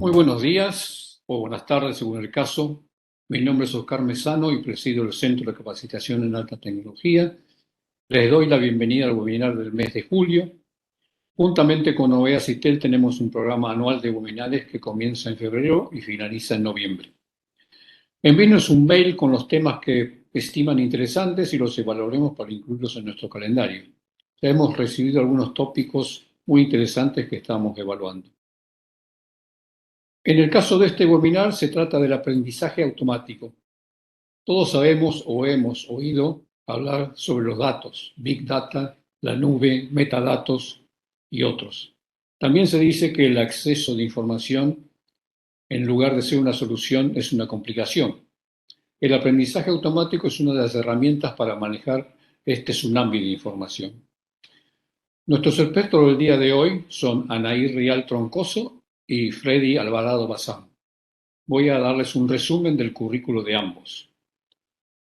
Muy buenos días o buenas tardes, según el caso. Mi nombre es Oscar Mesano y presido el Centro de Capacitación en Alta Tecnología. Les doy la bienvenida al webinar del mes de julio. Juntamente con OEA Citel tenemos un programa anual de webinars que comienza en febrero y finaliza en noviembre. Envíenos un mail con los temas que estiman interesantes y los evaluaremos para incluirlos en nuestro calendario. Ya hemos recibido algunos tópicos muy interesantes que estamos evaluando. En el caso de este webinar se trata del aprendizaje automático. Todos sabemos o hemos oído hablar sobre los datos, Big Data, la nube, metadatos y otros. También se dice que el acceso de información, en lugar de ser una solución, es una complicación. El aprendizaje automático es una de las herramientas para manejar este tsunami de información. Nuestros expertos del día de hoy son Anaí Rial Troncoso y Freddy Alvarado Bazán. Voy a darles un resumen del currículo de ambos.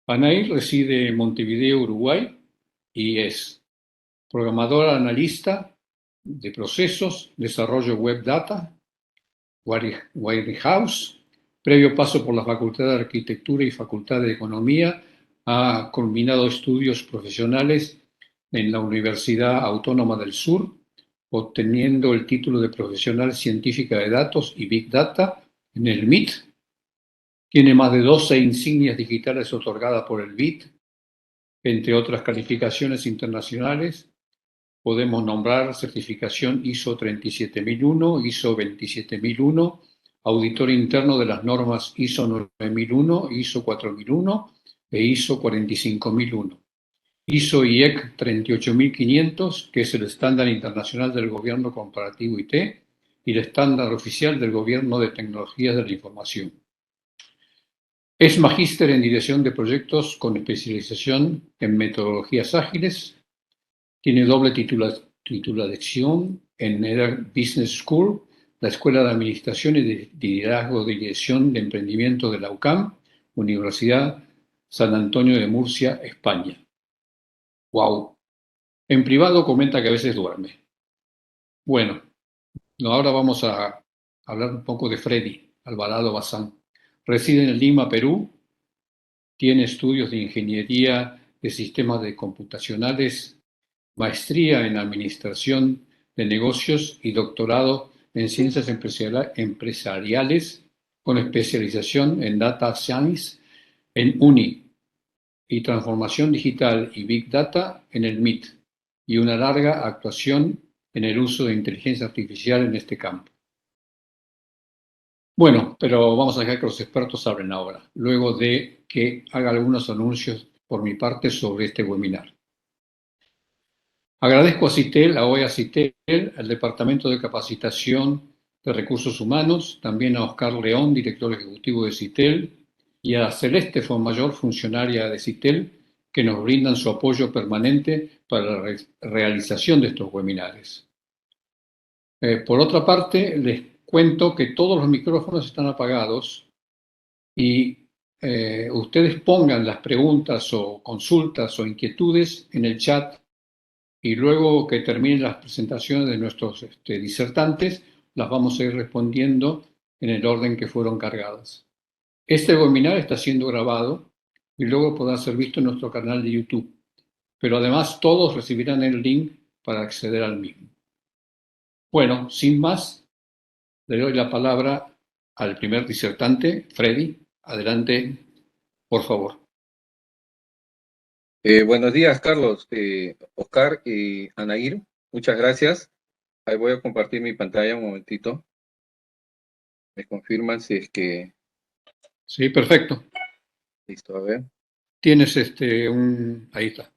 Anaí reside en Montevideo, Uruguay, y es programadora analista de procesos, desarrollo web data, Warehouse. Previo paso por la Facultad de Arquitectura y Facultad de Economía, ha culminado estudios profesionales en la Universidad Autónoma del Sur, obteniendo el título de profesional científica de datos y Big Data en el MIT. Tiene más de 12 insignias digitales otorgadas por el BIT, entre otras calificaciones internacionales. Podemos nombrar certificación ISO 37001, ISO 27001, auditor interno de las normas ISO 9001, ISO 4001 e ISO 45001. ISO IEC 38500, que es el estándar internacional del Gobierno Comparativo IT y el estándar oficial del Gobierno de Tecnologías de la Información. Es magíster en dirección de proyectos con especialización en metodologías ágiles. Tiene doble titulación en EDA Business School, la Escuela de Administración y de Liderazgo de Dirección de Emprendimiento de la UCAM, Universidad San Antonio de Murcia, España. ¡Wow! En privado comenta que a veces duerme. Bueno, ahora vamos a hablar un poco de Freddy Alvarado Bazán. Reside en Lima, Perú. Tiene estudios de Ingeniería de Sistemas Computacionales, maestría en Administración de Negocios y doctorado en Ciencias Empresariales con especialización en Data Science en UNI y Transformación Digital y Big Data en el MIT y una larga actuación en el uso de inteligencia artificial en este campo. Bueno, pero vamos a dejar que los expertos hablen ahora, luego de que haga algunos anuncios por mi parte sobre este webinar. Agradezco a CITEL, a OEA CITEL, al Departamento de Capacitación de Recursos Humanos, también a Oscar León, director ejecutivo de CITEL, y a Celeste Fonmayor, funcionaria de CITEL, que nos brindan su apoyo permanente para la realización de estos webinares. Por otra parte, les cuento que todos los micrófonos están apagados y ustedes pongan las preguntas o consultas o inquietudes en el chat y luego que terminen las presentaciones de nuestros disertantes, las vamos a ir respondiendo en el orden que fueron cargadas. Este webinar está siendo grabado y luego podrá ser visto en nuestro canal de YouTube, pero además todos recibirán el link para acceder al mismo. Bueno, sin más, le doy la palabra al primer disertante, Freddy. Adelante, por favor. Buenos días, Carlos, Oscar y Anaír. Muchas gracias. Ahí voy a compartir mi pantalla un momentito. Me confirman si es que... Sí, perfecto. Listo, a ver. Tienes ahí está.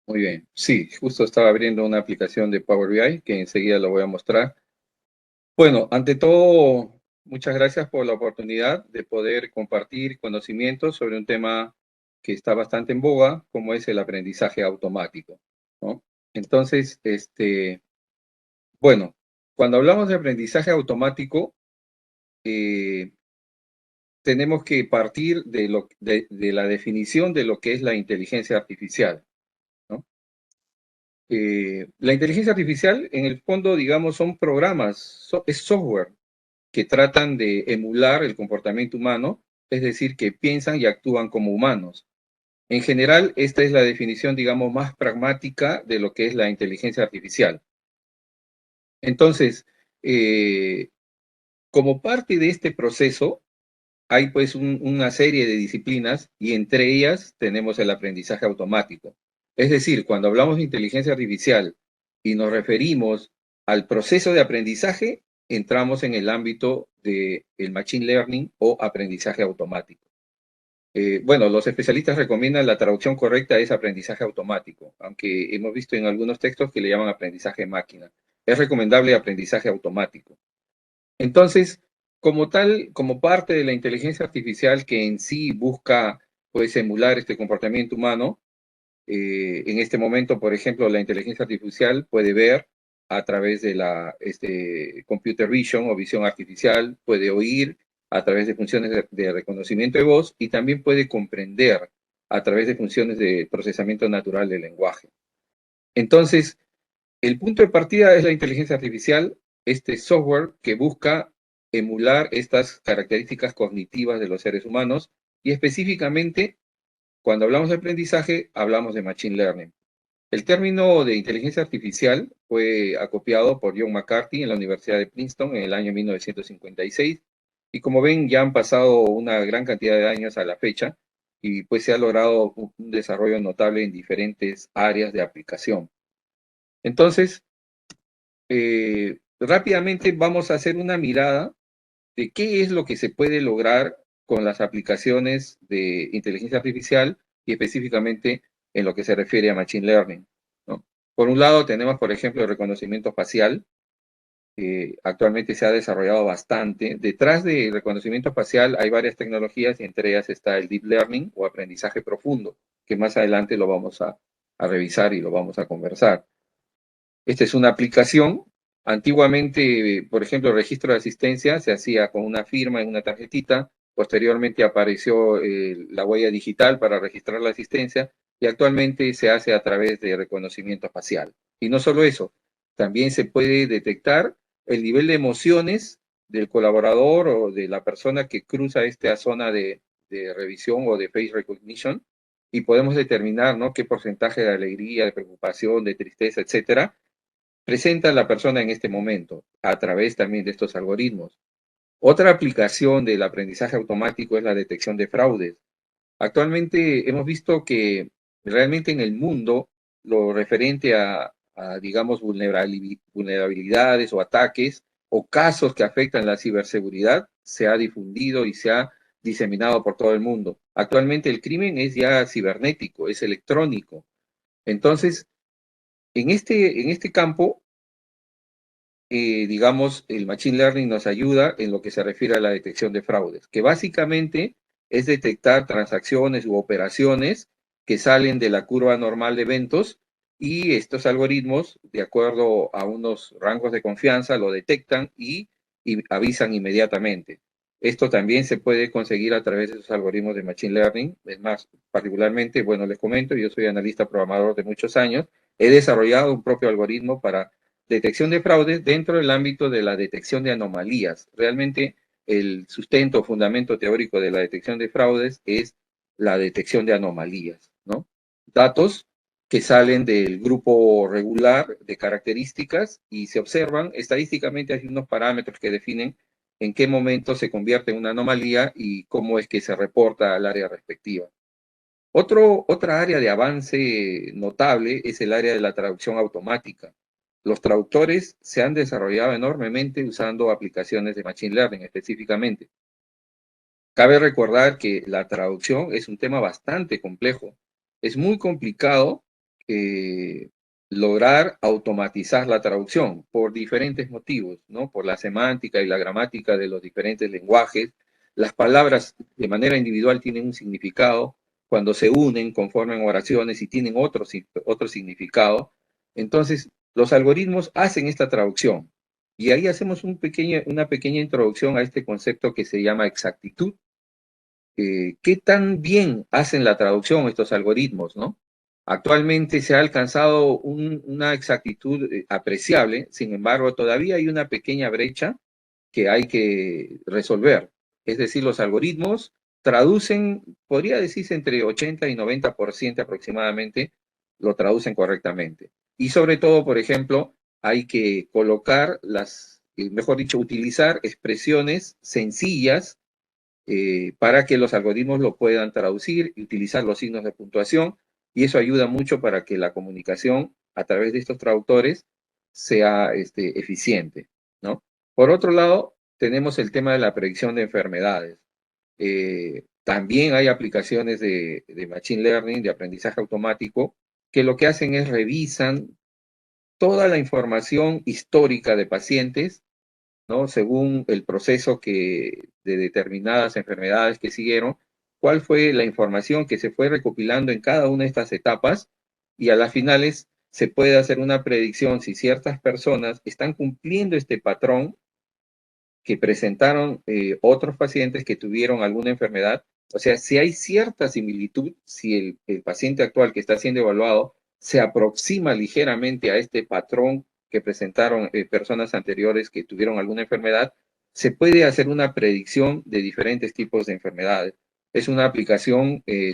Muy bien. Sí, justo estaba abriendo una aplicación de Power BI que enseguida lo voy a mostrar. Bueno, ante todo, muchas gracias por la oportunidad de poder compartir conocimientos sobre un tema que está bastante en boga, como es el aprendizaje automático, ¿no? Entonces, bueno, cuando hablamos de aprendizaje automático, tenemos que partir de la definición de lo que es la inteligencia artificial, ¿no? La inteligencia artificial, en el fondo, digamos, son programas, es software que tratan de emular el comportamiento humano, es decir, que piensan y actúan como humanos. En general, esta es la definición, digamos, más pragmática de lo que es la inteligencia artificial. Entonces, como parte de este proceso, hay pues una serie de disciplinas y entre ellas tenemos el aprendizaje automático. Es decir, cuando hablamos de inteligencia artificial y nos referimos al proceso de aprendizaje, entramos en el ámbito del machine learning o aprendizaje automático. Bueno, los especialistas recomiendan la traducción correcta es aprendizaje automático, aunque hemos visto en algunos textos que le llaman aprendizaje máquina. Es recomendable aprendizaje automático. Entonces, como tal, como parte de la inteligencia artificial que en sí busca pues, emular este comportamiento humano, en este momento, por ejemplo, la inteligencia artificial puede ver a través de la computer vision o visión artificial, puede oír a través de funciones de reconocimiento de voz y también puede comprender a través de funciones de procesamiento natural del lenguaje. Entonces, el punto de partida es la inteligencia artificial, este software que busca emular estas características cognitivas de los seres humanos y específicamente cuando hablamos de aprendizaje hablamos de machine learning. El término de inteligencia artificial fue acopiado por John McCarthy en la Universidad de Princeton en el año 1956 y como ven ya han pasado una gran cantidad de años a la fecha y pues se ha logrado un desarrollo notable en diferentes áreas de aplicación. Entonces, rápidamente vamos a hacer una mirada de qué es lo que se puede lograr con las aplicaciones de inteligencia artificial y específicamente en lo que se refiere a Machine Learning, ¿no? Por un lado tenemos, por ejemplo, el reconocimiento facial. Actualmente se ha desarrollado bastante. Detrás del reconocimiento facial hay varias tecnologías y entre ellas está el Deep Learning o aprendizaje profundo, que más adelante lo vamos a revisar y lo vamos a conversar. Esta es una aplicación. Antiguamente, por ejemplo, el registro de asistencia se hacía con una firma en una tarjetita. Posteriormente apareció la huella digital para registrar la asistencia y actualmente se hace a través de reconocimiento facial. Y no solo eso, también se puede detectar el nivel de emociones del colaborador o de la persona que cruza esta zona de revisión o de face recognition y podemos determinar, ¿no?, qué porcentaje de alegría, de preocupación, de tristeza, etcétera, presenta la persona en este momento a través también de estos algoritmos. Otra aplicación del aprendizaje automático es la detección de fraudes. Actualmente hemos visto que realmente en el mundo lo referente a digamos, vulnerabilidades o ataques o casos que afectan la ciberseguridad se ha difundido y se ha diseminado por todo el mundo. Actualmente el crimen es ya cibernético, es electrónico. Entonces, en este campo, digamos, el Machine Learning nos ayuda en lo que se refiere a la detección de fraudes, que básicamente es detectar transacciones u operaciones que salen de la curva normal de eventos y estos algoritmos, de acuerdo a unos rangos de confianza, lo detectan y avisan inmediatamente. Esto también se puede conseguir a través de esos algoritmos de Machine Learning. Es más, particularmente, bueno, les comento, yo soy analista programador de muchos años, he desarrollado un propio algoritmo para detección de fraudes dentro del ámbito de la detección de anomalías. Realmente el sustento o fundamento teórico de la detección de fraudes es la detección de anomalías, ¿no? Datos que salen del grupo regular de características y se observan estadísticamente, hay unos parámetros que definen en qué momento se convierte en una anomalía y cómo es que se reporta al área respectiva. Otra área de avance notable es el área de la traducción automática. Los traductores se han desarrollado enormemente usando aplicaciones de Machine Learning específicamente. Cabe recordar que la traducción es un tema bastante complejo. Es muy complicado lograr automatizar la traducción por diferentes motivos, ¿no? Por la semántica y la gramática de los diferentes lenguajes. Las palabras de manera individual tienen un significado, cuando se unen, conforman oraciones y tienen otro significado. Entonces, los algoritmos hacen esta traducción. Y ahí hacemos una pequeña introducción a este concepto que se llama exactitud. ¿Qué tan bien hacen la traducción estos algoritmos, no? Actualmente se ha alcanzado una exactitud apreciable, sin embargo, todavía hay una pequeña brecha que hay que resolver. Es decir, los algoritmos traducen, podría decirse entre 80 y 90% aproximadamente, lo traducen correctamente. Y sobre todo, por ejemplo, hay que colocar mejor dicho, utilizar expresiones sencillas para que los algoritmos lo puedan traducir y utilizar los signos de puntuación, y eso ayuda mucho para que la comunicación a través de estos traductores sea eficiente, ¿no? Por otro lado, tenemos el tema de la predicción de enfermedades. También hay aplicaciones de Machine Learning, de aprendizaje automático, que lo que hacen es revisan toda la información histórica de pacientes, ¿no? Según el proceso de determinadas enfermedades que siguieron, cuál fue la información que se fue recopilando en cada una de estas etapas, y a las finales se puede hacer una predicción si ciertas personas están cumpliendo este patrón que presentaron otros pacientes que tuvieron alguna enfermedad. O sea, si hay cierta similitud, si el paciente actual que está siendo evaluado se aproxima ligeramente a este patrón que presentaron personas anteriores que tuvieron alguna enfermedad, se puede hacer una predicción de diferentes tipos de enfermedades. Es una aplicación en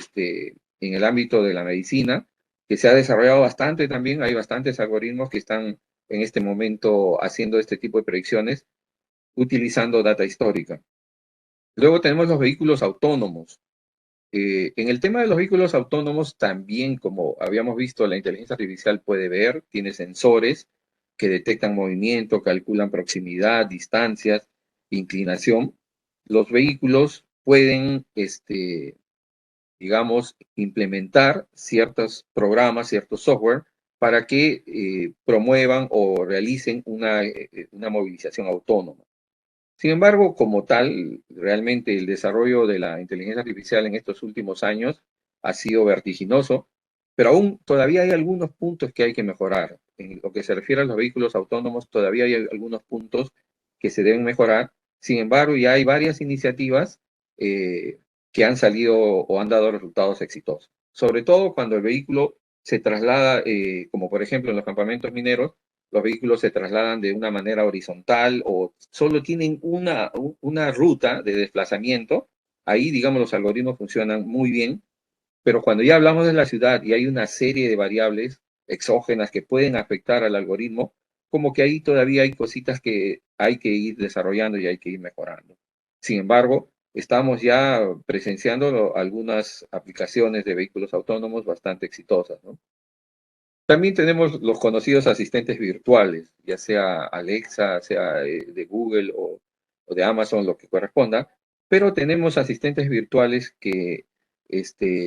el ámbito de la medicina que se ha desarrollado bastante también. Hay bastantes algoritmos que están en este momento haciendo este tipo de predicciones utilizando data histórica. Luego tenemos los vehículos autónomos. En el tema de los vehículos autónomos, también, como habíamos visto, la inteligencia artificial puede ver, tiene sensores que detectan movimiento, calculan proximidad, distancias, inclinación. Los vehículos pueden, digamos, implementar ciertos programas, ciertos software, para que promuevan o realicen una movilización autónoma. Sin embargo, como tal, realmente el desarrollo de la inteligencia artificial en estos últimos años ha sido vertiginoso, pero aún todavía hay algunos puntos que hay que mejorar. En lo que se refiere a los vehículos autónomos, todavía hay algunos puntos que se deben mejorar. Sin embargo, ya hay varias iniciativas que han salido o han dado resultados exitosos. Sobre todo cuando el vehículo se traslada, como por ejemplo en los campamentos mineros, los vehículos se trasladan de una manera horizontal o solo tienen una ruta de desplazamiento. Ahí, digamos, los algoritmos funcionan muy bien, pero cuando ya hablamos de la ciudad y hay una serie de variables exógenas que pueden afectar al algoritmo, como que ahí todavía hay cositas que hay que ir desarrollando y hay que ir mejorando. Sin embargo, estamos ya presenciando algunas aplicaciones de vehículos autónomos bastante exitosas, ¿no? También tenemos los conocidos asistentes virtuales, ya sea Alexa, sea de Google o de Amazon, lo que corresponda, pero tenemos asistentes virtuales que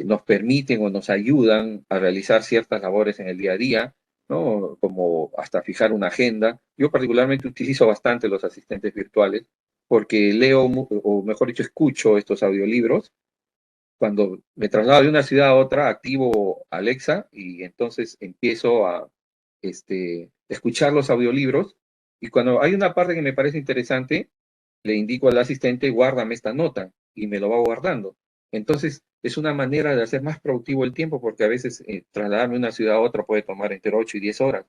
nos permiten o nos ayudan a realizar ciertas labores en el día a día, ¿no? Como hasta fijar una agenda. Yo particularmente utilizo bastante los asistentes virtuales porque leo, o mejor dicho, escucho estos audiolibros. Cuando me traslado de una ciudad a otra, activo Alexa y entonces empiezo a escuchar los audiolibros, y cuando hay una parte que me parece interesante, le indico al asistente, guárdame esta nota, y me lo va guardando. Entonces, es una manera de hacer más productivo el tiempo, porque a veces trasladarme de una ciudad a otra puede tomar entre 8 y 10 horas,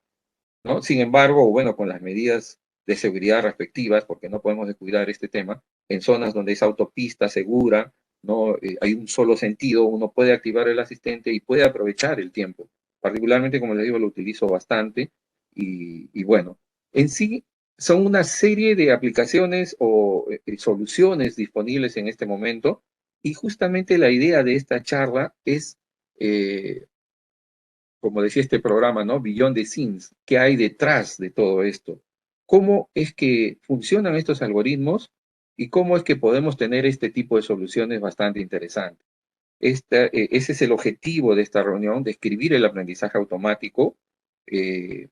¿no? Sin embargo, bueno, con las medidas de seguridad respectivas, porque no podemos descuidar este tema, en zonas donde es autopista segura, ¿no? Hay un solo sentido, uno puede activar el asistente y puede aprovechar el tiempo. Particularmente, como les digo, lo utilizo bastante y bueno, en sí son una serie de aplicaciones o soluciones disponibles en este momento, y justamente la idea de esta charla es como decía este programa, ¿no? Beyond the Scenes, ¿qué hay detrás de todo esto? ¿Cómo es que funcionan estos algoritmos y cómo es que podemos tener este tipo de soluciones bastante interesantes? Ese es el objetivo de esta reunión, describir el aprendizaje automático. Eh,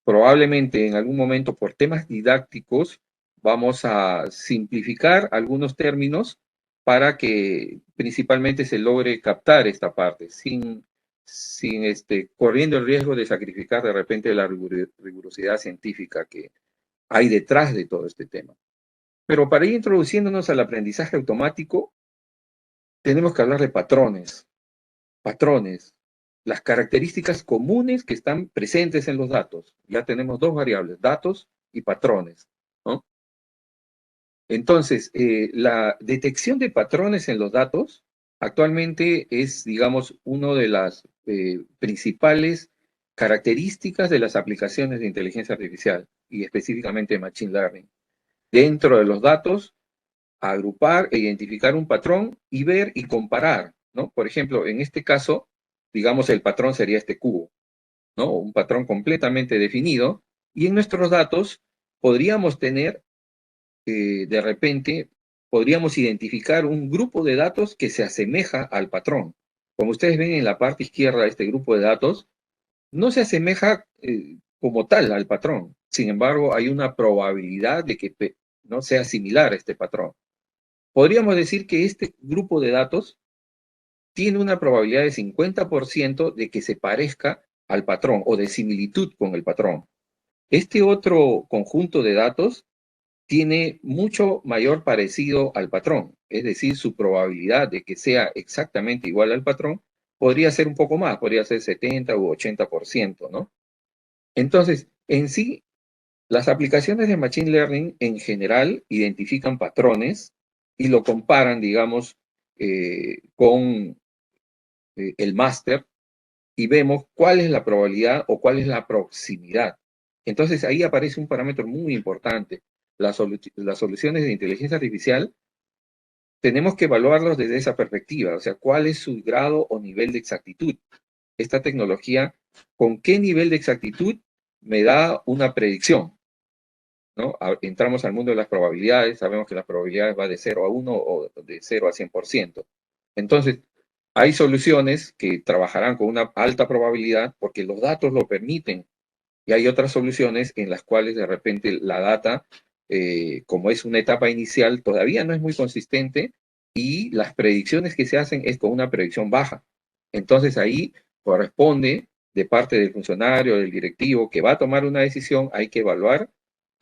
Probablemente en algún momento por temas didácticos vamos a simplificar algunos términos para que principalmente se logre captar esta parte sin corriendo el riesgo de sacrificar de repente la rigurosidad científica que hay detrás de todo este tema. Pero para ir introduciéndonos al aprendizaje automático, tenemos que hablar de patrones, las características comunes que están presentes en los datos. Ya tenemos dos variables, datos y patrones, ¿no? Entonces, la detección de patrones en los datos actualmente es, digamos, una de las principales características de las aplicaciones de inteligencia artificial y específicamente Machine Learning. Dentro de los datos, agrupar e identificar un patrón y ver y comparar, ¿no? Por ejemplo, en este caso, digamos, el patrón sería este cubo, ¿no? Un patrón completamente definido, y en nuestros datos podríamos tener, de repente, podríamos identificar un grupo de datos que se asemeja al patrón. Como ustedes ven en la parte izquierda de este grupo de datos, no se asemeja como tal al patrón. Sin embargo, hay una probabilidad de que no sea similar a este patrón. Podríamos decir que este grupo de datos tiene una probabilidad de 50% de que se parezca al patrón o de similitud con el patrón. Este otro conjunto de datos tiene mucho mayor parecido al patrón, es decir, su probabilidad de que sea exactamente igual al patrón podría ser un poco más, podría ser 70 u 80%, ¿no? Entonces, en sí, las aplicaciones de Machine Learning en general identifican patrones y lo comparan, digamos, con el máster y vemos cuál es la probabilidad o cuál es la proximidad. Entonces ahí aparece un parámetro muy importante. Las soluciones de inteligencia artificial tenemos que evaluarlos desde esa perspectiva, o sea, cuál es su grado o nivel de exactitud. Esta tecnología, ¿con qué nivel de exactitud me da una predicción? ¿No? Entramos al mundo de las probabilidades, sabemos que las probabilidades va de 0 a 1 o de 0 a 100%. Entonces, hay soluciones que trabajarán con una alta probabilidad porque los datos lo permiten. Y hay otras soluciones en las cuales de repente la data, como es una etapa inicial, todavía no es muy consistente y las predicciones que se hacen es con una predicción baja. Entonces ahí corresponde de parte del funcionario, del directivo que va a tomar una decisión, hay que evaluar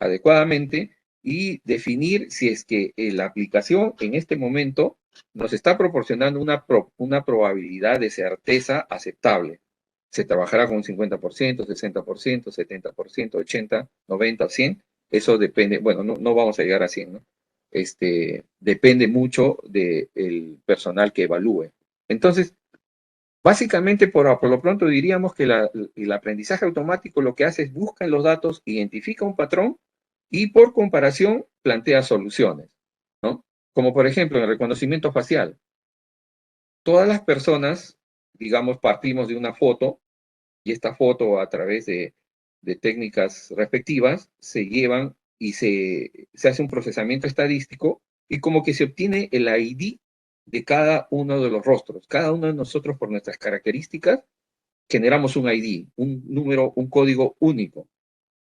adecuadamente y definir si es que la aplicación en este momento nos está proporcionando una probabilidad de certeza aceptable. Se trabajará con un 50%, 60%, 70%, 80%, 90%, 100%. Eso depende, bueno, no vamos a llegar a 100, ¿no? Depende mucho del personal que evalúe. Entonces, básicamente, por lo pronto diríamos que el aprendizaje automático lo que hace es busca en los datos, identifica un patrón y por comparación plantea soluciones, ¿no? Como por ejemplo en el reconocimiento facial. Todas las personas, digamos, partimos de una foto y esta foto a través de técnicas respectivas se llevan y se hace un procesamiento estadístico y como que se obtiene el ID de cada uno de los rostros. Cada uno de nosotros por nuestras características generamos un ID, un número, un código único.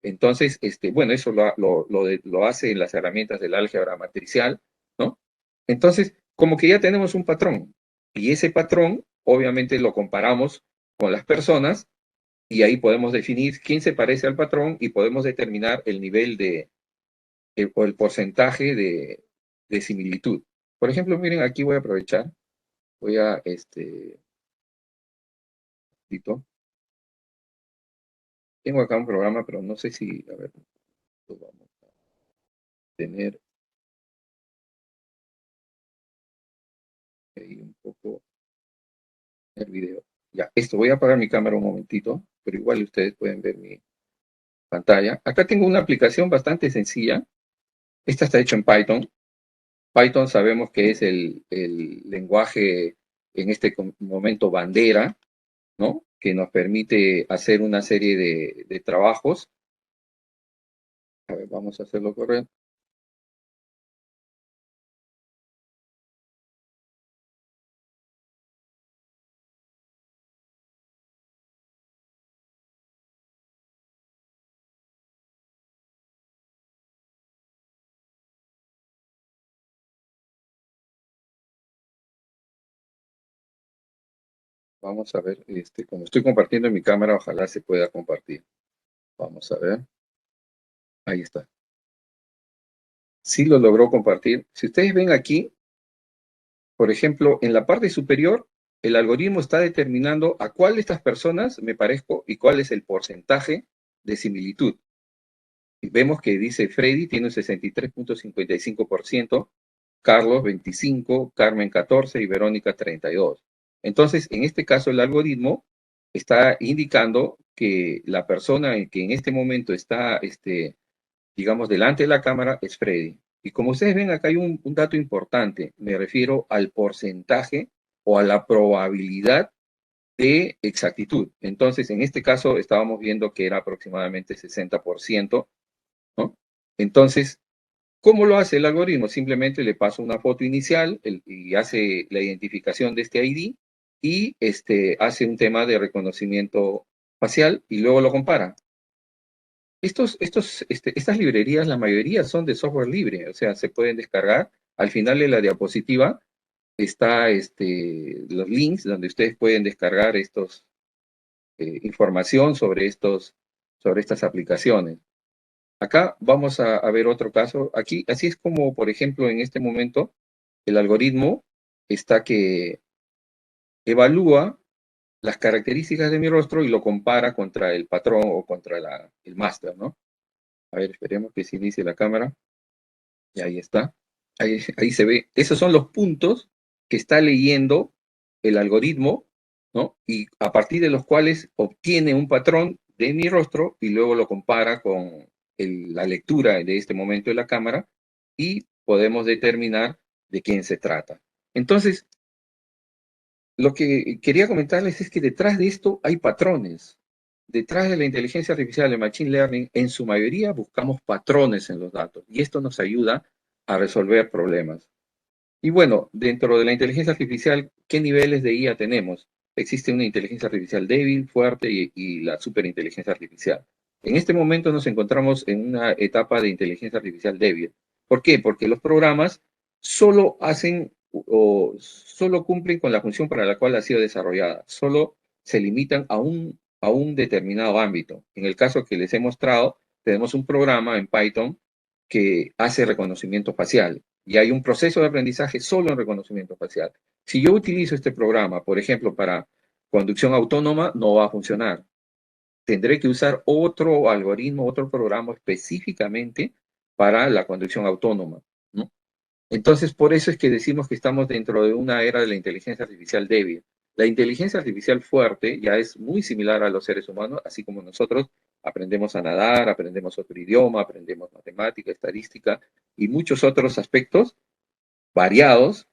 Entonces, bueno, eso lo hace en las herramientas del álgebra matricial, ¿no? Entonces, como que ya tenemos un patrón y ese patrón obviamente lo comparamos con las personas y ahí podemos definir quién se parece al patrón y podemos determinar el nivel o el porcentaje de similitud. Por ejemplo, miren, aquí voy a aprovechar, voy a, tengo acá un programa, pero no sé si, a ver, lo vamos a tener ahí un poco el video. Ya, esto, voy a apagar mi cámara un momentito, pero igual ustedes pueden ver mi pantalla. Acá tengo una aplicación bastante sencilla. Esta está hecha en Python. Python sabemos que es el lenguaje en este momento bandera, ¿no? Que nos permite hacer una serie de trabajos. A ver, vamos a hacerlo correcto. Vamos a ver, como estoy compartiendo mi cámara, ojalá se pueda compartir. Vamos a ver. Ahí está. Sí lo logró compartir. Si ustedes ven aquí, por ejemplo, en la parte superior, el algoritmo está determinando a cuál de estas personas me parezco y cuál es el porcentaje de similitud. Y vemos que dice Freddy tiene un 63.55%, Carlos 25%, Carmen 14% y Verónica 32%. Entonces, en este caso, el algoritmo está indicando que la persona que en este momento está, digamos, delante de la cámara es Freddy. Y como ustedes ven, acá hay un dato importante. Me refiero al porcentaje o a la probabilidad de exactitud. Entonces, en este caso, estábamos viendo que era aproximadamente 60%, ¿no? Entonces, ¿cómo lo hace el algoritmo? Simplemente le paso una foto inicial y hace la identificación de este ID y hace un tema de reconocimiento facial y luego lo compara. Estas librerías, la mayoría son de software libre, o sea, se pueden descargar. Al final de la diapositiva está los links donde ustedes pueden descargar información sobre estas aplicaciones. Acá vamos a ver otro caso. Aquí, así es como, por ejemplo, en este momento, el algoritmo está que evalúa las características de mi rostro y lo compara contra el patrón o contra el máster, ¿no? A ver, esperemos que se inicie la cámara. Y ahí está. Ahí se ve. Esos son los puntos que está leyendo el algoritmo, ¿no? Y a partir de los cuales obtiene un patrón de mi rostro y luego lo compara con la lectura de este momento de la cámara y podemos determinar de quién se trata. Entonces, lo que quería comentarles es que detrás de esto hay patrones. Detrás de la inteligencia artificial, el machine learning, en su mayoría buscamos patrones en los datos y esto nos ayuda a resolver problemas. Y bueno, dentro de la inteligencia artificial, ¿qué niveles de IA tenemos? Existe una inteligencia artificial débil, fuerte y la superinteligencia artificial. En este momento nos encontramos en una etapa de inteligencia artificial débil. ¿Por qué? Porque los programas solo hacen o solo cumplen con la función para la cual ha sido desarrollada. Solo se limitan a un determinado ámbito. En el caso que les he mostrado, tenemos un programa en Python que hace reconocimiento facial y hay un proceso de aprendizaje solo en reconocimiento facial. Si yo utilizo este programa, por ejemplo, para conducción autónoma, no va a funcionar. Tendré que usar otro algoritmo, otro programa específicamente para la conducción autónoma, ¿no? Entonces, por eso es que decimos que estamos dentro de una era de la inteligencia artificial débil. La inteligencia artificial fuerte ya es muy similar a los seres humanos, así como nosotros aprendemos a nadar, aprendemos otro idioma, aprendemos matemática, estadística y muchos otros aspectos variados.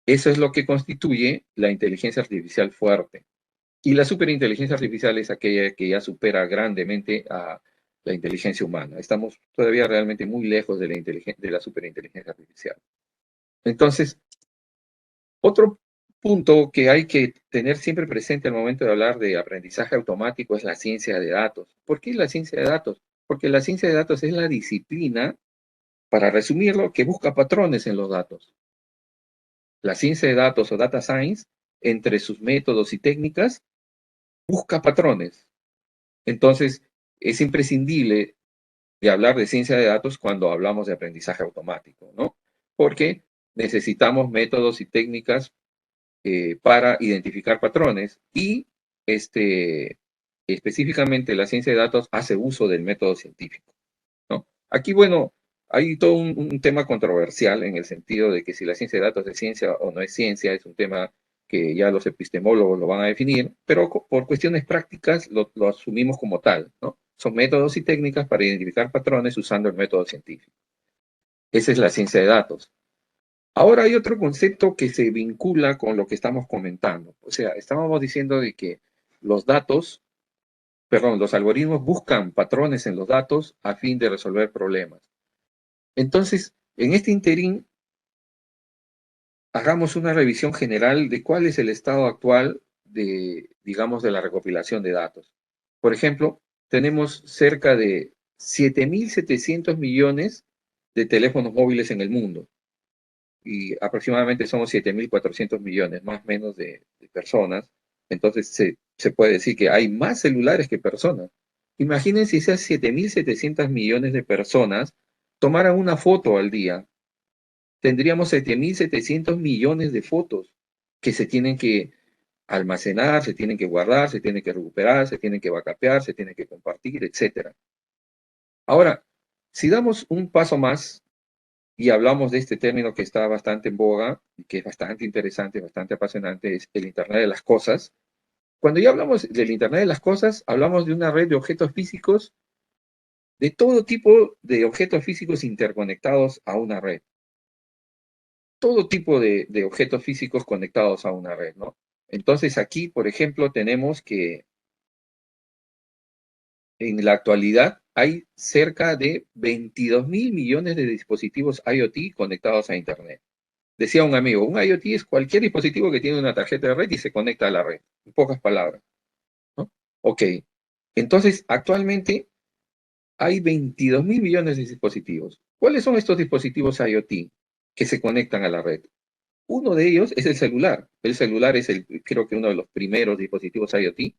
Eso es lo que constituye la inteligencia artificial fuerte. Y la superinteligencia artificial es aquella que ya supera grandemente a la inteligencia humana. Estamos todavía realmente muy lejos de la superinteligencia artificial. Entonces, otro punto que hay que tener siempre presente al momento de hablar de aprendizaje automático es la ciencia de datos. ¿Por qué la ciencia de datos? Porque la ciencia de datos es la disciplina, para resumirlo, que busca patrones en los datos. La ciencia de datos o data science, entre sus métodos y técnicas, busca patrones. Entonces, es imprescindible de hablar de ciencia de datos cuando hablamos de aprendizaje automático, ¿no? Porque necesitamos métodos y técnicas para identificar patrones y específicamente la ciencia de datos hace uso del método científico, ¿no? Aquí, bueno, hay todo un tema controversial en el sentido de que si la ciencia de datos es ciencia o no es ciencia, es un tema que ya los epistemólogos lo van a definir, pero por cuestiones prácticas lo asumimos como tal, ¿no? Son métodos y técnicas para identificar patrones usando el método científico. Esa es la ciencia de datos. Ahora hay otro concepto que se vincula con lo que estamos comentando. O sea, estábamos diciendo de que los los algoritmos buscan patrones en los datos a fin de resolver problemas. Entonces, en este interín, hagamos una revisión general de cuál es el estado actual digamos, de la recopilación de datos. Por ejemplo, tenemos cerca de 7.700 millones de teléfonos móviles en el mundo y aproximadamente somos 7.400 millones, más o menos, de personas. Entonces se puede decir que hay más celulares que personas. Imaginen si esas 7.700 millones de personas tomaran una foto al día. Tendríamos 7.700 millones de fotos que se tienen que almacenar, se tienen que guardar, se tienen que recuperar, se tienen que backupear, se tienen que compartir, etc. Ahora, Si damos un paso más y hablamos de este término que está bastante en boga y que es bastante interesante, bastante apasionante, es el Internet de las cosas. Cuando ya hablamos del Internet de las cosas, hablamos de una red de objetos físicos, de todo tipo de objetos físicos interconectados a una red. Todo tipo de objetos físicos conectados a una red, ¿no? Entonces aquí, por ejemplo, tenemos que en la actualidad hay cerca de 22.000 millones de dispositivos IoT conectados a Internet. Decía un amigo, un IoT es cualquier dispositivo que tiene una tarjeta de red y se conecta a la red, en pocas palabras, ¿no? Ok, entonces actualmente hay 22.000 millones de dispositivos. ¿Cuáles son estos dispositivos IoT que se conectan a la red? Uno de ellos es el celular. El celular es creo que uno de los primeros dispositivos IoT,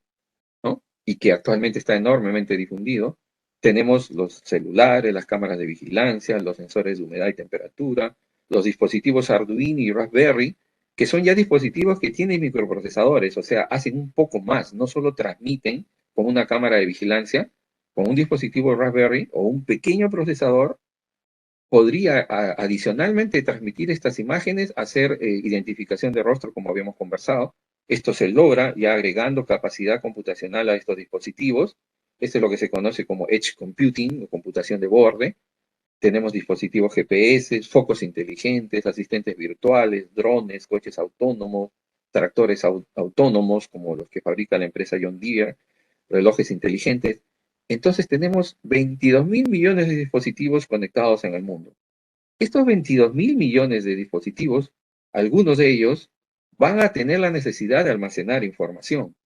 ¿no? Y que actualmente está enormemente difundido. Tenemos los celulares, las cámaras de vigilancia, los sensores de humedad y temperatura, los dispositivos Arduino y Raspberry, que son ya dispositivos que tienen microprocesadores, o sea, hacen un poco más, no solo transmiten con una cámara de vigilancia, con un dispositivo Raspberry o un pequeño procesador, podría adicionalmente transmitir estas imágenes, hacer identificación de rostro, como habíamos conversado. Esto se logra ya agregando capacidad computacional a estos dispositivos. Esto es lo que se conoce como Edge Computing o computación de borde. Tenemos dispositivos GPS, focos inteligentes, asistentes virtuales, drones, coches autónomos, tractores autónomos como los que fabrica la empresa John Deere, relojes inteligentes. Entonces tenemos 22.000 millones de dispositivos conectados en el mundo. Estos 22.000 millones de dispositivos, algunos de ellos van a tener la necesidad de almacenar información,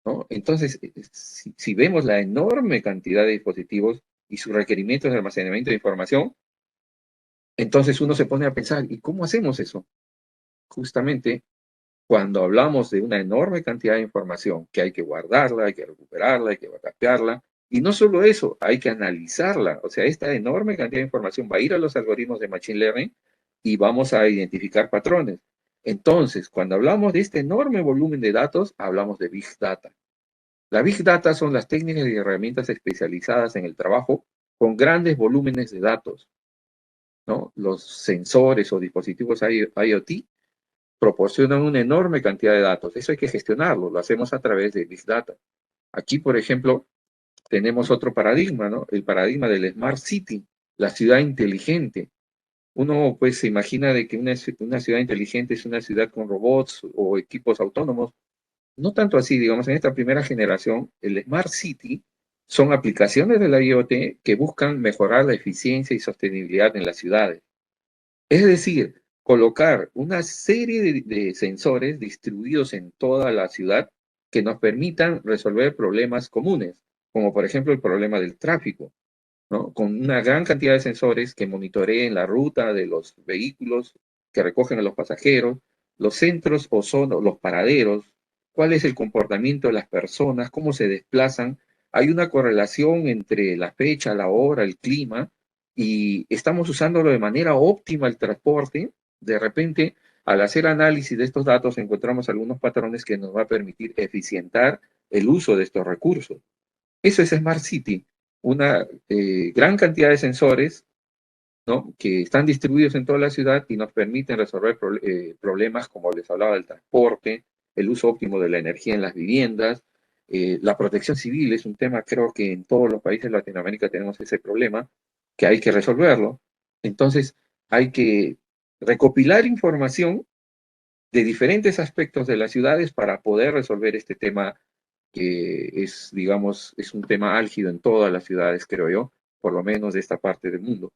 ¿no? Entonces, si vemos la enorme cantidad de dispositivos y sus requerimientos de almacenamiento de información, entonces uno se pone a pensar, ¿y cómo hacemos eso? Justamente cuando hablamos de una enorme cantidad de información que hay que guardarla, hay que recuperarla, hay que backupearla, y no solo eso, hay que analizarla. O sea, esta enorme cantidad de información va a ir a los algoritmos de Machine Learning y vamos a identificar patrones. Entonces, cuando hablamos de este enorme volumen de datos, hablamos de Big Data. La Big Data son las técnicas y herramientas especializadas en el trabajo con grandes volúmenes de datos, ¿no? Los sensores o dispositivos IoT proporcionan una enorme cantidad de datos. Eso hay que gestionarlo, lo hacemos a través de Big Data. Aquí, por ejemplo, tenemos otro paradigma, ¿no? El paradigma del Smart City, la ciudad inteligente. Uno pues se imagina de que una ciudad inteligente es una ciudad con robots o equipos autónomos. No tanto así, digamos, en esta primera generación, el Smart City son aplicaciones de la IoT que buscan mejorar la eficiencia y sostenibilidad en las ciudades. Es decir, colocar una serie de sensores distribuidos en toda la ciudad que nos permitan resolver problemas comunes, como por ejemplo el problema del tráfico, ¿no? Con una gran cantidad de sensores que monitoreen la ruta de los vehículos, que recogen a los pasajeros, los centros o zonas, los paraderos, cuál es el comportamiento de las personas, cómo se desplazan. Hay una correlación entre la fecha, la hora, el clima, y estamos usándolo de manera óptima el transporte. De repente, al hacer análisis de estos datos, encontramos algunos patrones que nos va a permitir eficientar el uso de estos recursos. Eso es Smart City, una gran cantidad de sensores, ¿no? Que están distribuidos en toda la ciudad y nos permiten resolver problemas como les hablaba del transporte, el uso óptimo de la energía en las viviendas, la protección civil es un tema, creo que en todos los países de Latinoamérica tenemos ese problema, que hay que resolverlo. Entonces, hay que recopilar información de diferentes aspectos de las ciudades para poder resolver este tema que es, digamos, es un tema álgido en todas las ciudades, creo yo, por lo menos de esta parte del mundo.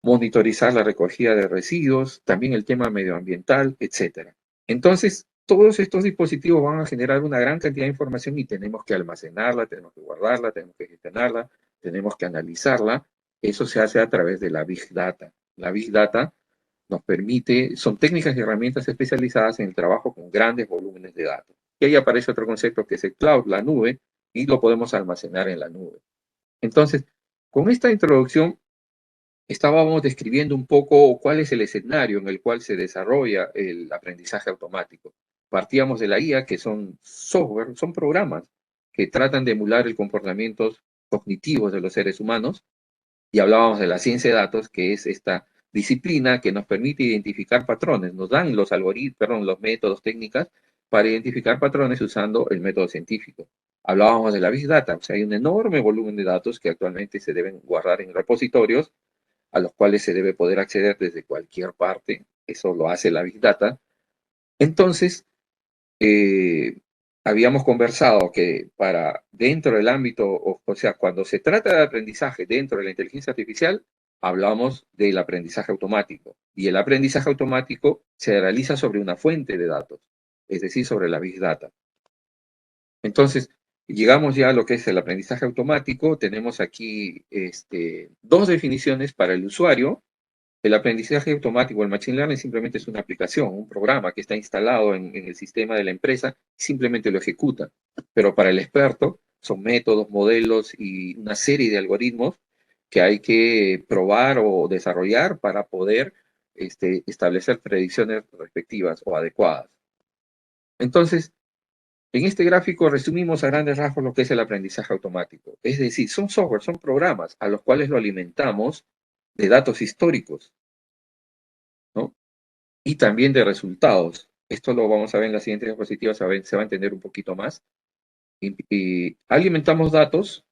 Monitorizar la recogida de residuos, también el tema medioambiental, etcétera. Entonces, todos estos dispositivos van a generar una gran cantidad de información y tenemos que almacenarla, tenemos que guardarla, tenemos que gestionarla, tenemos que analizarla. Eso se hace a través de la Big Data. La Big Data nos permite, son técnicas y herramientas especializadas en el trabajo con grandes volúmenes de datos. Y ahí aparece otro concepto que es el cloud, la nube, y lo podemos almacenar en la nube. Entonces, con esta introducción, estábamos describiendo un poco cuál es el escenario en el cual se desarrolla el aprendizaje automático. Partíamos de la IA, que son software, son programas que tratan de emular el comportamiento cognitivo de los seres humanos, Y hablábamos de la ciencia de datos, que es esta disciplina que nos permite identificar patrones. Nos dan los algoritmos, perdón, los métodos, técnicas para identificar patrones usando el método científico. Hablábamos de la Big Data, o sea, hay un enorme volumen de datos que actualmente se deben guardar en repositorios a los cuales se debe poder acceder desde cualquier parte. Eso lo hace la Big Data. Entonces, eh, habíamos conversado que para dentro del ámbito, o sea, cuando se trata de aprendizaje dentro de la inteligencia artificial, hablamos del aprendizaje automático. Y el aprendizaje automático se realiza sobre una fuente de datos, es decir, sobre la Big Data. Entonces, llegamos ya a lo que es el aprendizaje automático. Tenemos aquí dos definiciones para el usuario. El aprendizaje automático, el Machine Learning, simplemente es una aplicación, un programa que está instalado en el sistema de la empresa, simplemente lo ejecuta. Pero para el experto son métodos, modelos y una serie de algoritmos que hay que probar o desarrollar para poder establecer predicciones respectivas o adecuadas. Entonces, en este gráfico resumimos a grandes rasgos lo que es el aprendizaje automático. Es decir, son software, son programas a los cuales lo alimentamos de datos históricos, ¿no? Y también de resultados. Esto lo vamos a ver en las siguientes diapositivas, se va a entender un poquito más. Y alimentamos datos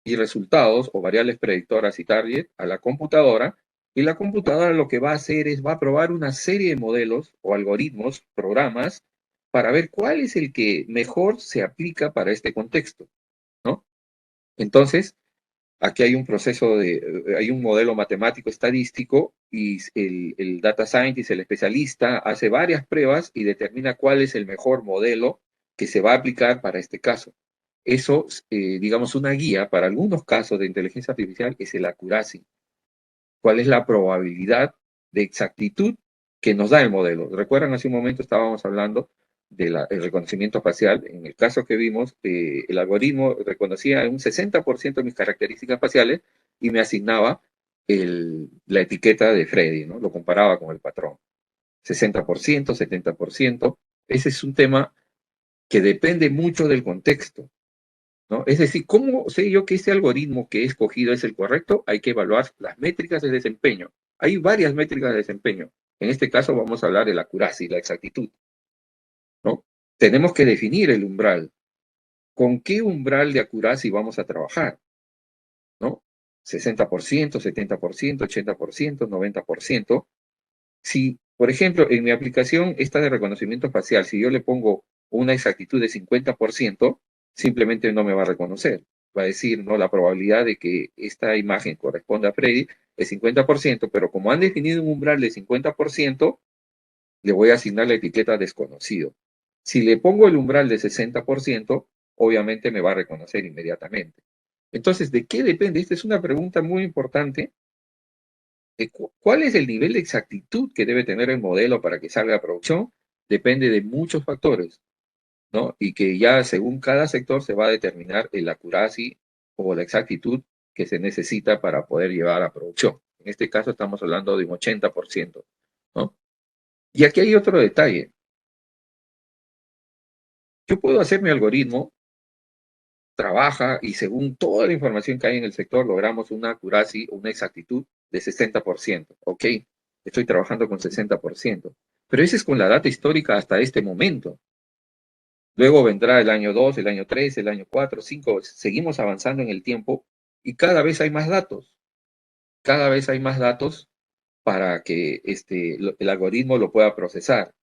y resultados o variables predictoras y target a la computadora, y la computadora lo que va a hacer es va a probar una serie de modelos o algoritmos, programas, para ver cuál es el que mejor se aplica para este contexto, ¿no? Entonces, aquí hay un proceso hay un modelo matemático estadístico y el data scientist, el especialista, hace varias pruebas y determina cuál es el mejor modelo que se va a aplicar para este caso. Eso, digamos, una guía para algunos casos de inteligencia artificial es el accuracy. ¿Cuál es la probabilidad de exactitud que nos da el modelo? ¿Recuerdan? Hace un momento estábamos hablando del reconocimiento facial. En el caso que vimos, el algoritmo reconocía un 60% de mis características faciales y me asignaba la etiqueta de Freddy, ¿no? Lo comparaba con el patrón. 60%, 70%. Ese es un tema que depende mucho del contexto, ¿no? Es decir, ¿cómo sé yo que este algoritmo que he escogido es el correcto? Hay que evaluar las métricas de desempeño. Hay varias métricas de desempeño. En este caso vamos a hablar de la accuracy, la exactitud, ¿no? Tenemos que definir el umbral. ¿Con qué umbral de accuracy vamos a trabajar? ¿No? 60%, 70%, 80%, 90%. Si, por ejemplo, en mi aplicación esta de reconocimiento facial, si yo le pongo una exactitud de 50%, simplemente no me va a reconocer. Va a decir, no, la probabilidad de que esta imagen corresponda a Freddy es 50%, pero como han definido un umbral de 50%, le voy a asignar la etiqueta desconocido. Si le pongo el umbral de 60%, obviamente me va a reconocer inmediatamente. Entonces, ¿de qué depende? Esta es una pregunta muy importante. ¿Cuál es el nivel de exactitud que debe tener el modelo para que salga a producción? Depende de muchos factores, ¿no? Y que ya según cada sector se va a determinar el accuracy o la exactitud que se necesita para poder llevar a producción. En este caso estamos hablando de un 80%, ¿no? Y aquí hay otro detalle. Yo puedo hacer mi algoritmo, trabaja y según toda la información que hay en el sector logramos una accuracy, una exactitud de 60%. Ok, estoy trabajando con 60%. Pero ese es con la data histórica hasta este momento. Luego vendrá el año 2, el año 3, el año 4, 5. Seguimos avanzando en el tiempo y cada vez hay más datos. Cada vez hay más datos para que el algoritmo lo pueda procesar.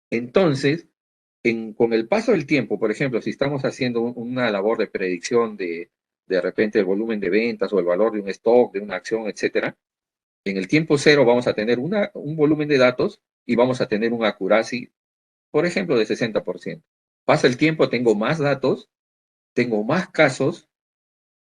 Entonces, con el paso del tiempo, por ejemplo, si estamos haciendo una labor de predicción de repente el volumen de ventas o el valor de un stock, de una acción, etcétera, en el tiempo cero vamos a tener un volumen de datos y vamos a tener un accuracy, por ejemplo, de 60%. Pasa el tiempo, tengo más datos, tengo más casos,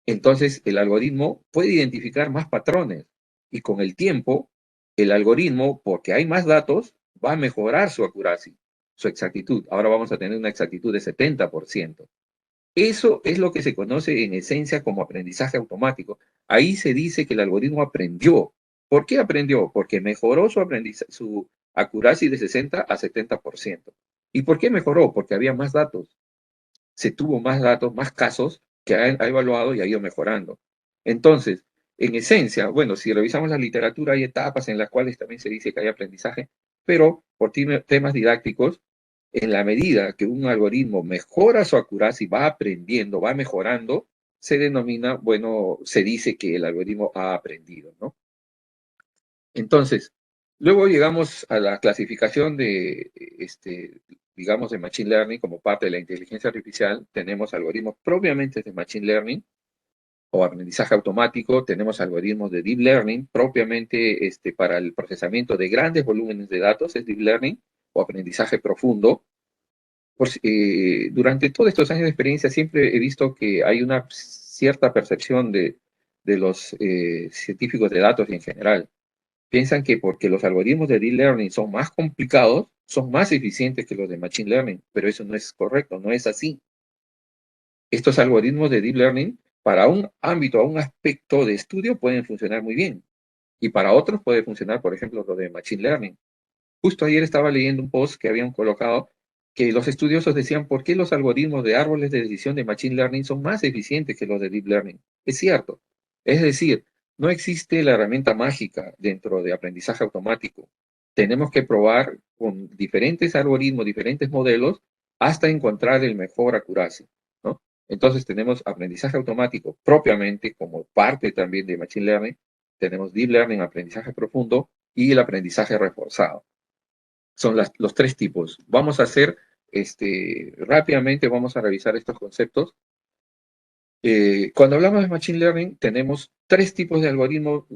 entonces el algoritmo puede identificar más patrones y con el tiempo el algoritmo, porque hay más datos, va a mejorar su accuracy, su exactitud. Ahora vamos a tener una exactitud de 70%. Eso es lo que se conoce en esencia como aprendizaje automático. Ahí se dice que el algoritmo aprendió. ¿Por qué aprendió? Porque mejoró su accuracy de 60 a 70%. ¿Y por qué mejoró? Porque había más datos. Se tuvo más datos, más casos que ha evaluado y ha ido mejorando. Entonces, en esencia, bueno, si revisamos la literatura, hay etapas en las cuales también se dice que hay aprendizaje, pero por temas didácticos, en la medida que un algoritmo mejora su accuracy, va aprendiendo, va mejorando, se denomina, bueno, se dice que el algoritmo ha aprendido, ¿no? Entonces, luego llegamos a la clasificación de, digamos, de Machine Learning como parte de la inteligencia artificial. Tenemos algoritmos propiamente de Machine Learning o aprendizaje automático. Tenemos algoritmos de Deep Learning propiamente para el procesamiento de grandes volúmenes de datos, es Deep Learning o aprendizaje profundo. Durante todos estos años de experiencia siempre he visto que hay una cierta percepción de los científicos de datos en general. Piensan que porque los algoritmos de Deep Learning son más complicados, son más eficientes que los de Machine Learning, pero eso no es correcto, no es así. Estos algoritmos de Deep Learning para un ámbito, a un aspecto de estudio pueden funcionar muy bien y para otros puede funcionar, por ejemplo, lo de Machine Learning. Justo ayer estaba leyendo un post que habían colocado que los estudiosos decían por qué los algoritmos de árboles de decisión de Machine Learning son más eficientes que los de Deep Learning. Es cierto. Es decir, no existe la herramienta mágica dentro de aprendizaje automático. Tenemos que probar con diferentes algoritmos, diferentes modelos, hasta encontrar el mejor accuracy, ¿no? Entonces tenemos aprendizaje automático propiamente como parte también de Machine Learning. Tenemos Deep Learning, aprendizaje profundo y el aprendizaje reforzado. Son los tres tipos. Vamos a hacer, rápidamente vamos a revisar estos conceptos. Cuando hablamos de Machine Learning, tenemos tres tipos de algoritmos,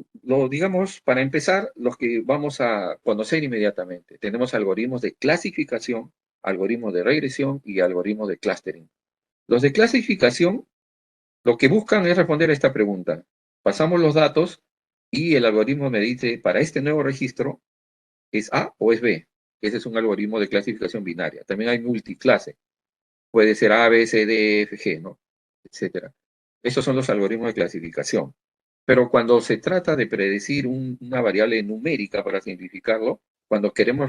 digamos, para empezar, los que vamos a conocer inmediatamente. Tenemos algoritmos de clasificación, algoritmos de regresión y algoritmos de clustering. Los de clasificación, lo que buscan es responder a esta pregunta. Pasamos los datos y el algoritmo me dice, para este nuevo registro, ¿es A o es B? Ese es un algoritmo de clasificación binaria. También hay multiclase. Puede ser A, B, C, D, F, G, ¿no? Etcétera. Esos son los algoritmos de clasificación. Pero cuando se trata de predecir una variable numérica, para simplificarlo, cuando queremos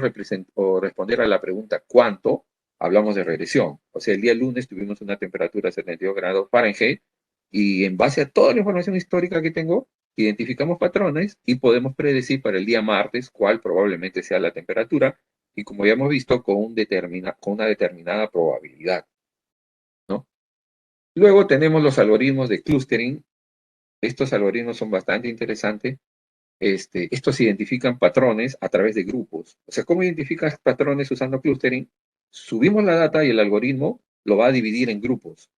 o responder a la pregunta ¿cuánto? Hablamos de regresión. O sea, el día lunes tuvimos una temperatura de 72 grados Fahrenheit y en base a toda la información histórica que tengo, identificamos patrones y podemos predecir para el día martes cuál probablemente sea la temperatura y como ya hemos visto, con una determinada probabilidad, ¿no? Luego tenemos los algoritmos de clustering. Estos algoritmos son bastante interesantes. Estos identifican patrones a través de grupos. O sea, ¿cómo identificas patrones usando clustering? Subimos la data y el algoritmo lo va a dividir en grupos.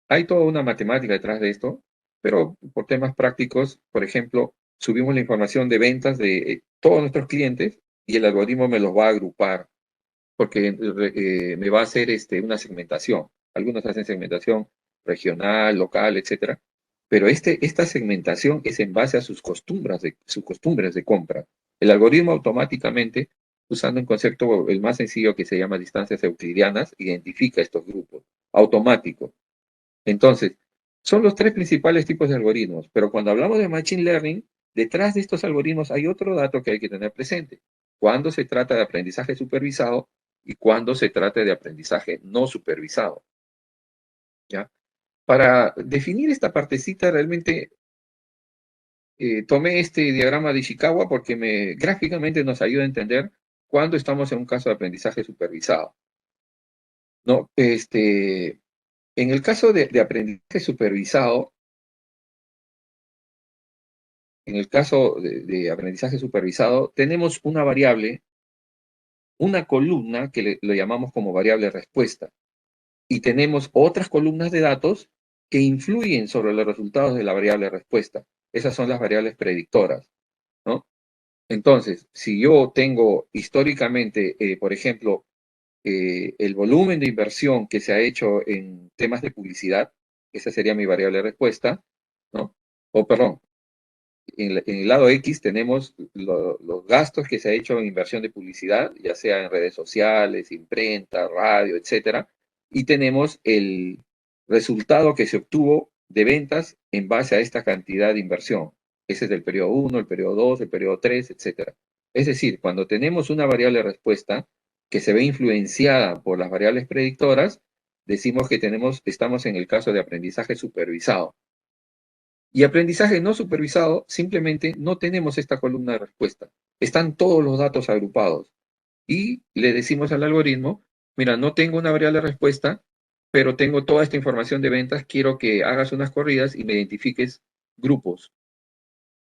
Hay toda una matemática detrás de esto, pero por temas prácticos, por ejemplo, subimos la información de ventas de todos nuestros clientes y el algoritmo me los va a agrupar porque me va a hacer una segmentación. Algunos hacen segmentación regional, local, etcétera, pero esta segmentación es en base a sus costumbres de compra. El algoritmo automáticamente, usando un concepto el más sencillo que se llama distancias euclidianas, identifica estos grupos, automático. Entonces, son los tres principales tipos de algoritmos, pero cuando hablamos de Machine Learning, detrás de estos algoritmos hay otro dato que hay que tener presente. Cuando se trata de aprendizaje supervisado y cuando se trata de aprendizaje no supervisado. ¿Ya? Para definir esta partecita, realmente tomé este diagrama de Ishikawa porque gráficamente nos ayuda a entender cuándo estamos en un caso de aprendizaje supervisado. ¿No? En el caso de aprendizaje supervisado, en el caso de aprendizaje supervisado, tenemos una variable, una columna que lo llamamos como variable respuesta. Y tenemos otras columnas de datos que influyen sobre los resultados de la variable respuesta. Esas son las variables predictoras, ¿no? Entonces, si yo tengo históricamente, por ejemplo, el volumen de inversión que se ha hecho en temas de publicidad, esa sería mi variable respuesta, ¿no? O perdón, en el lado X tenemos los gastos que se ha hecho en inversión de publicidad, ya sea en redes sociales, imprenta, radio, etcétera, y tenemos el resultado que se obtuvo de ventas en base a esta cantidad de inversión. Ese es el periodo 1, el periodo 2, el periodo 3, etcétera. Es decir, cuando tenemos una variable respuesta que se ve influenciada por las variables predictoras, decimos que estamos en el caso de aprendizaje supervisado. Y aprendizaje no supervisado, simplemente no tenemos esta columna de respuesta. Están todos los datos agrupados. Y le decimos al algoritmo, mira, no tengo una variable de respuesta, pero tengo toda esta información de ventas, quiero que hagas unas corridas y me identifiques grupos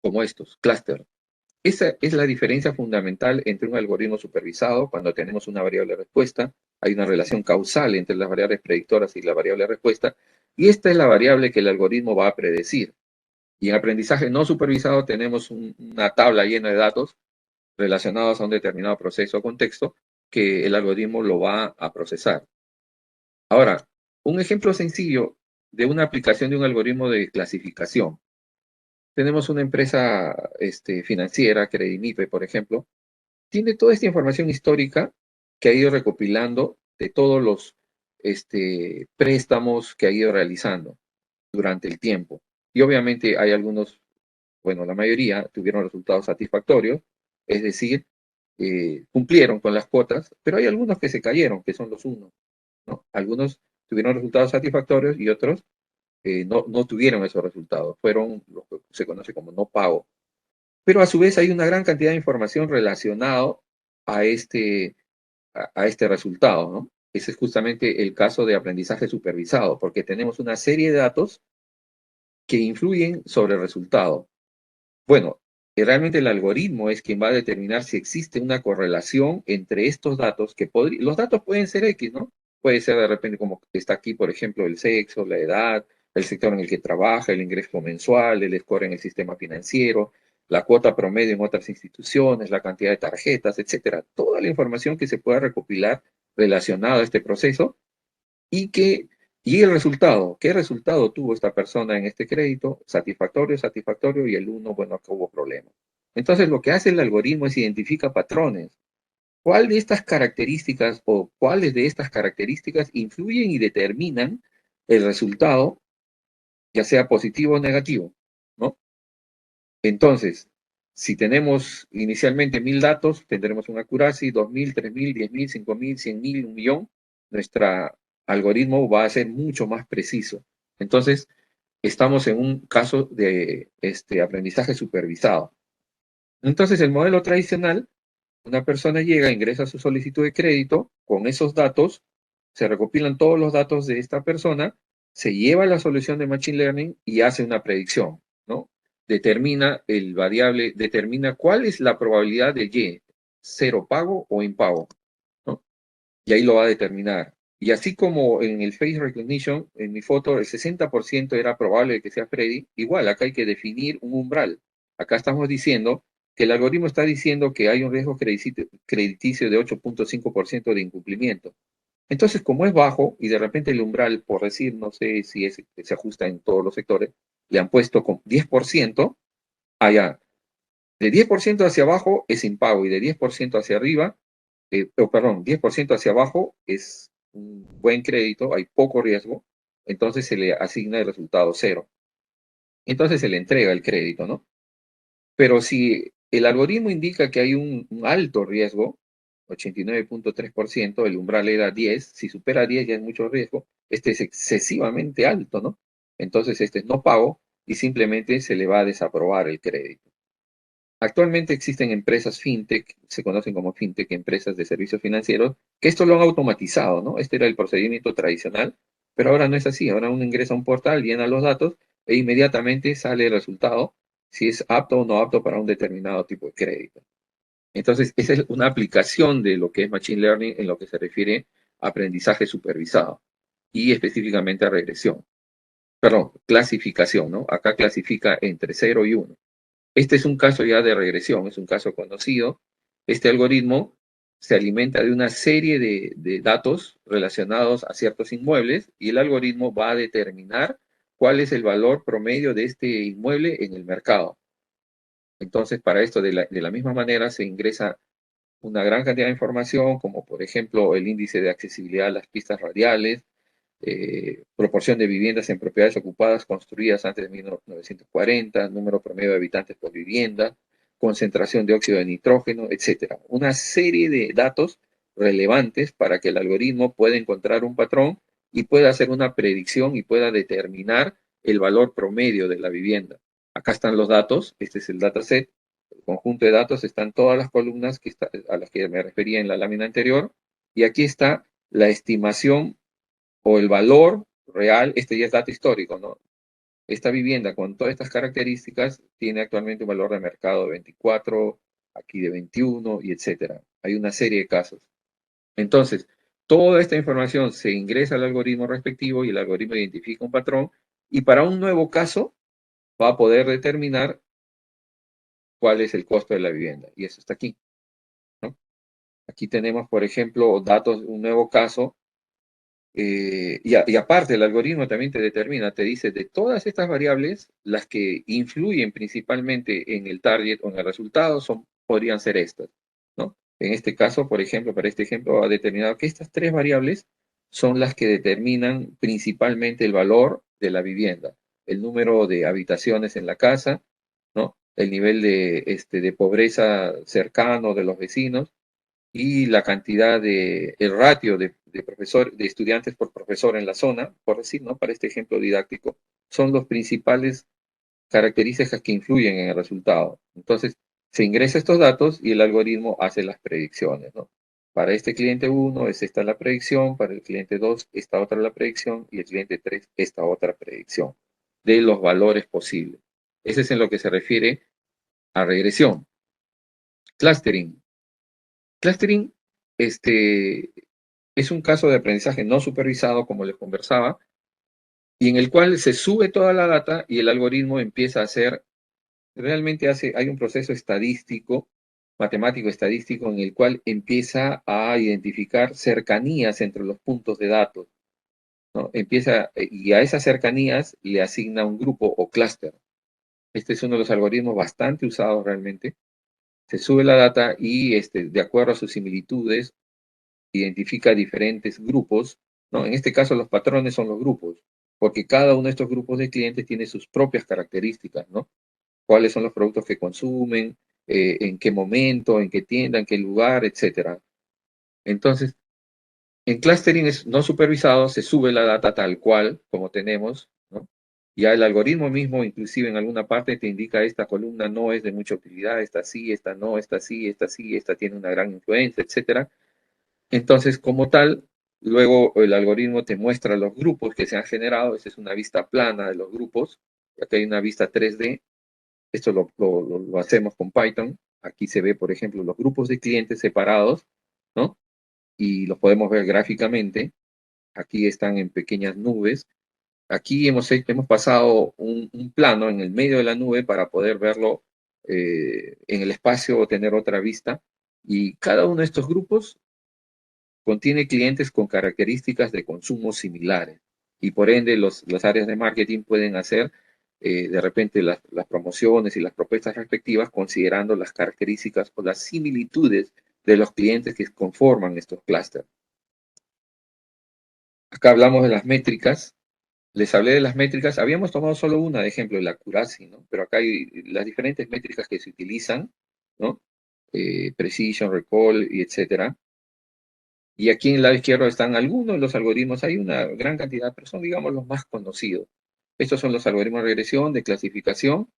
como estos, clúster. Esa es la diferencia fundamental entre un algoritmo supervisado, cuando tenemos una variable de respuesta, hay una relación causal entre las variables predictoras y la variable de respuesta, y esta es la variable que el algoritmo va a predecir. Y en aprendizaje no supervisado tenemos una tabla llena de datos relacionados a un determinado proceso o contexto que el algoritmo lo va a procesar. Ahora, un ejemplo sencillo de una aplicación de un algoritmo de clasificación. Tenemos una empresa financiera, Credimipe, por ejemplo, tiene toda esta información histórica que ha ido recopilando de todos los préstamos que ha ido realizando durante el tiempo. Y obviamente hay algunos, bueno, la mayoría tuvieron resultados satisfactorios, es decir, cumplieron con las cuotas, pero hay algunos que se cayeron, que son los unos, ¿no? Algunos tuvieron resultados satisfactorios y otros no tuvieron esos resultados, fueron lo que se conoce como no pago. Pero a su vez hay una gran cantidad de información relacionada a este resultado, ¿no? Ese es justamente el caso de aprendizaje supervisado, porque tenemos una serie de datos que influyen sobre el resultado. Bueno, realmente el algoritmo es quien va a determinar si existe una correlación entre estos datos, los datos pueden ser X, ¿no? Puede ser de repente como está aquí, por ejemplo, el sexo, la edad, el sector en el que trabaja, el ingreso mensual, el score en el sistema financiero, la cuota promedio en otras instituciones, la cantidad de tarjetas, etcétera. Toda la información que se pueda recopilar relacionada a este proceso y el resultado, ¿qué resultado tuvo esta persona en este crédito? Satisfactorio, satisfactorio, y el uno, bueno, acá hubo problema. Entonces, lo que hace el algoritmo es identifica patrones. ¿Cuál de estas características o cuáles de estas características influyen y determinan el resultado, ya sea positivo o negativo, ¿no? Entonces, si tenemos inicialmente 1000 datos, tendremos un accuracy, 2000, 3000, 10.000, 5000, 100.000, 1.000.000. Nuestro algoritmo va a ser mucho más preciso. Entonces, estamos en un caso de aprendizaje supervisado. Entonces, el modelo tradicional, una persona llega, ingresa su solicitud de crédito, con esos datos, se recopilan todos los datos de esta persona, se lleva la solución de Machine Learning y hace una predicción, ¿no? Determina cuál es la probabilidad de Y, cero pago o impago, ¿no? Y ahí lo va a determinar. Y así como en el face recognition, en mi foto, el 60% era probable que sea Freddy, igual acá hay que definir un umbral. Acá estamos diciendo que el algoritmo está diciendo que hay un riesgo crediticio de 8.5% de incumplimiento. Entonces, como es bajo y de repente el umbral, por decir, no sé si se ajusta en todos los sectores, le han puesto con 10%, allá, de 10% hacia abajo es impago y de 10% hacia arriba, perdón, 10% hacia abajo es un buen crédito, hay poco riesgo, entonces se le asigna el resultado cero. Entonces se le entrega el crédito, ¿no? Pero si el algoritmo indica que hay un alto riesgo, 89.3%, el umbral era 10, si supera 10 ya es mucho riesgo, este es excesivamente alto, ¿no? Entonces este es no pago y simplemente se le va a desaprobar el crédito. Actualmente existen empresas fintech, se conocen como fintech, empresas de servicios financieros, que esto lo han automatizado, ¿no? Este era el procedimiento tradicional, pero ahora no es así. Ahora uno ingresa a un portal, llena los datos e inmediatamente sale el resultado si es apto o no apto para un determinado tipo de crédito. Entonces, esa es una aplicación de lo que es Machine Learning en lo que se refiere a aprendizaje supervisado y específicamente a regresión. Perdón, clasificación, ¿no? Acá clasifica entre 0 y 1. Este es un caso ya de regresión, es un caso conocido. Este algoritmo se alimenta de una serie de datos relacionados a ciertos inmuebles y el algoritmo va a determinar cuál es el valor promedio de este inmueble en el mercado. Entonces, para esto, de la misma manera, se ingresa una gran cantidad de información, como por ejemplo el índice de accesibilidad a las pistas radiales, proporción de viviendas en propiedades ocupadas construidas antes de 1940, número promedio de habitantes por vivienda, concentración de óxido de nitrógeno, etcétera. Una serie de datos relevantes para que el algoritmo pueda encontrar un patrón y pueda hacer una predicción y pueda determinar el valor promedio de la vivienda. Acá están los datos, este es el dataset, el conjunto de datos, están todas las columnas a las que me refería en la lámina anterior, y aquí está la estimación o el valor real, este ya es dato histórico, ¿no? Esta vivienda con todas estas características tiene actualmente un valor de mercado de 24, aquí de 21 y etcétera. Hay una serie de casos. Entonces, toda esta información se ingresa al algoritmo respectivo y el algoritmo identifica un patrón y para un nuevo caso va a poder determinar cuál es el costo de la vivienda. Y eso está aquí, ¿no? Aquí tenemos, por ejemplo, datos, un nuevo caso. Y aparte, el algoritmo también te determina, te dice de todas estas variables, las que influyen principalmente en el target o en el resultado podrían ser estas, ¿no? En este caso, por ejemplo, para este ejemplo, ha determinado que estas tres variables son las que determinan principalmente el valor de la vivienda, el número de habitaciones en la casa, ¿no? El nivel de pobreza cercano de los vecinos y la cantidad el ratio de estudiantes por profesor en la zona, por decir, ¿no? Para este ejemplo didáctico, son las principales características que influyen en el resultado. Entonces, se ingresa estos datos y el algoritmo hace las predicciones, ¿no? Para este cliente 1 es esta la predicción, para el cliente 2 esta otra la predicción y el cliente 3 esta otra predicción de los valores posibles. Ese es en lo que se refiere a regresión. Clustering. Clustering es un caso de aprendizaje no supervisado, como les conversaba, y en el cual se sube toda la data y el algoritmo empieza a hacer, hay un proceso estadístico, matemático estadístico, en el cual empieza a identificar cercanías entre los puntos de datos, ¿no? Y a esas cercanías le asigna un grupo o clúster. Este es uno de los algoritmos bastante usados realmente. Se sube la data y de acuerdo a sus similitudes identifica diferentes grupos, ¿no? En este caso los patrones son los grupos, porque cada uno de estos grupos de clientes tiene sus propias características, ¿no? Cuáles son los productos que consumen, en qué momento, en qué tienda, en qué lugar, etcétera. Entonces, en clustering no supervisado se sube la data tal cual como tenemos, ¿no? Ya el algoritmo mismo, inclusive en alguna parte, te indica esta columna no es de mucha utilidad, esta sí, esta no, esta sí, esta sí, esta tiene una gran influencia, etcétera. Entonces, como tal, luego el algoritmo te muestra los grupos que se han generado. Esta es una vista plana de los grupos. Aquí hay una vista 3D. Esto lo hacemos con Python. Aquí se ve, por ejemplo, los grupos de clientes separados, ¿no? Y los podemos ver gráficamente. Aquí están en pequeñas nubes. Aquí hemos pasado un plano en el medio de la nube para poder verlo en el espacio o tener otra vista. Y cada uno de estos grupos contiene clientes con características de consumo similares y por ende las áreas de marketing pueden hacer de repente las promociones y las propuestas respectivas considerando las características o las similitudes de los clientes que conforman estos clústeres. Acá hablamos de las métricas. Les hablé de las métricas. Habíamos tomado solo una de ejemplo, el accuracy, ¿no? Pero acá hay las diferentes métricas que se utilizan, ¿no? Precision, recall y etcétera. Y aquí en el lado izquierdo están algunos de los algoritmos, hay una gran cantidad, pero son, digamos, los más conocidos. Estos son los algoritmos de regresión, de clasificación,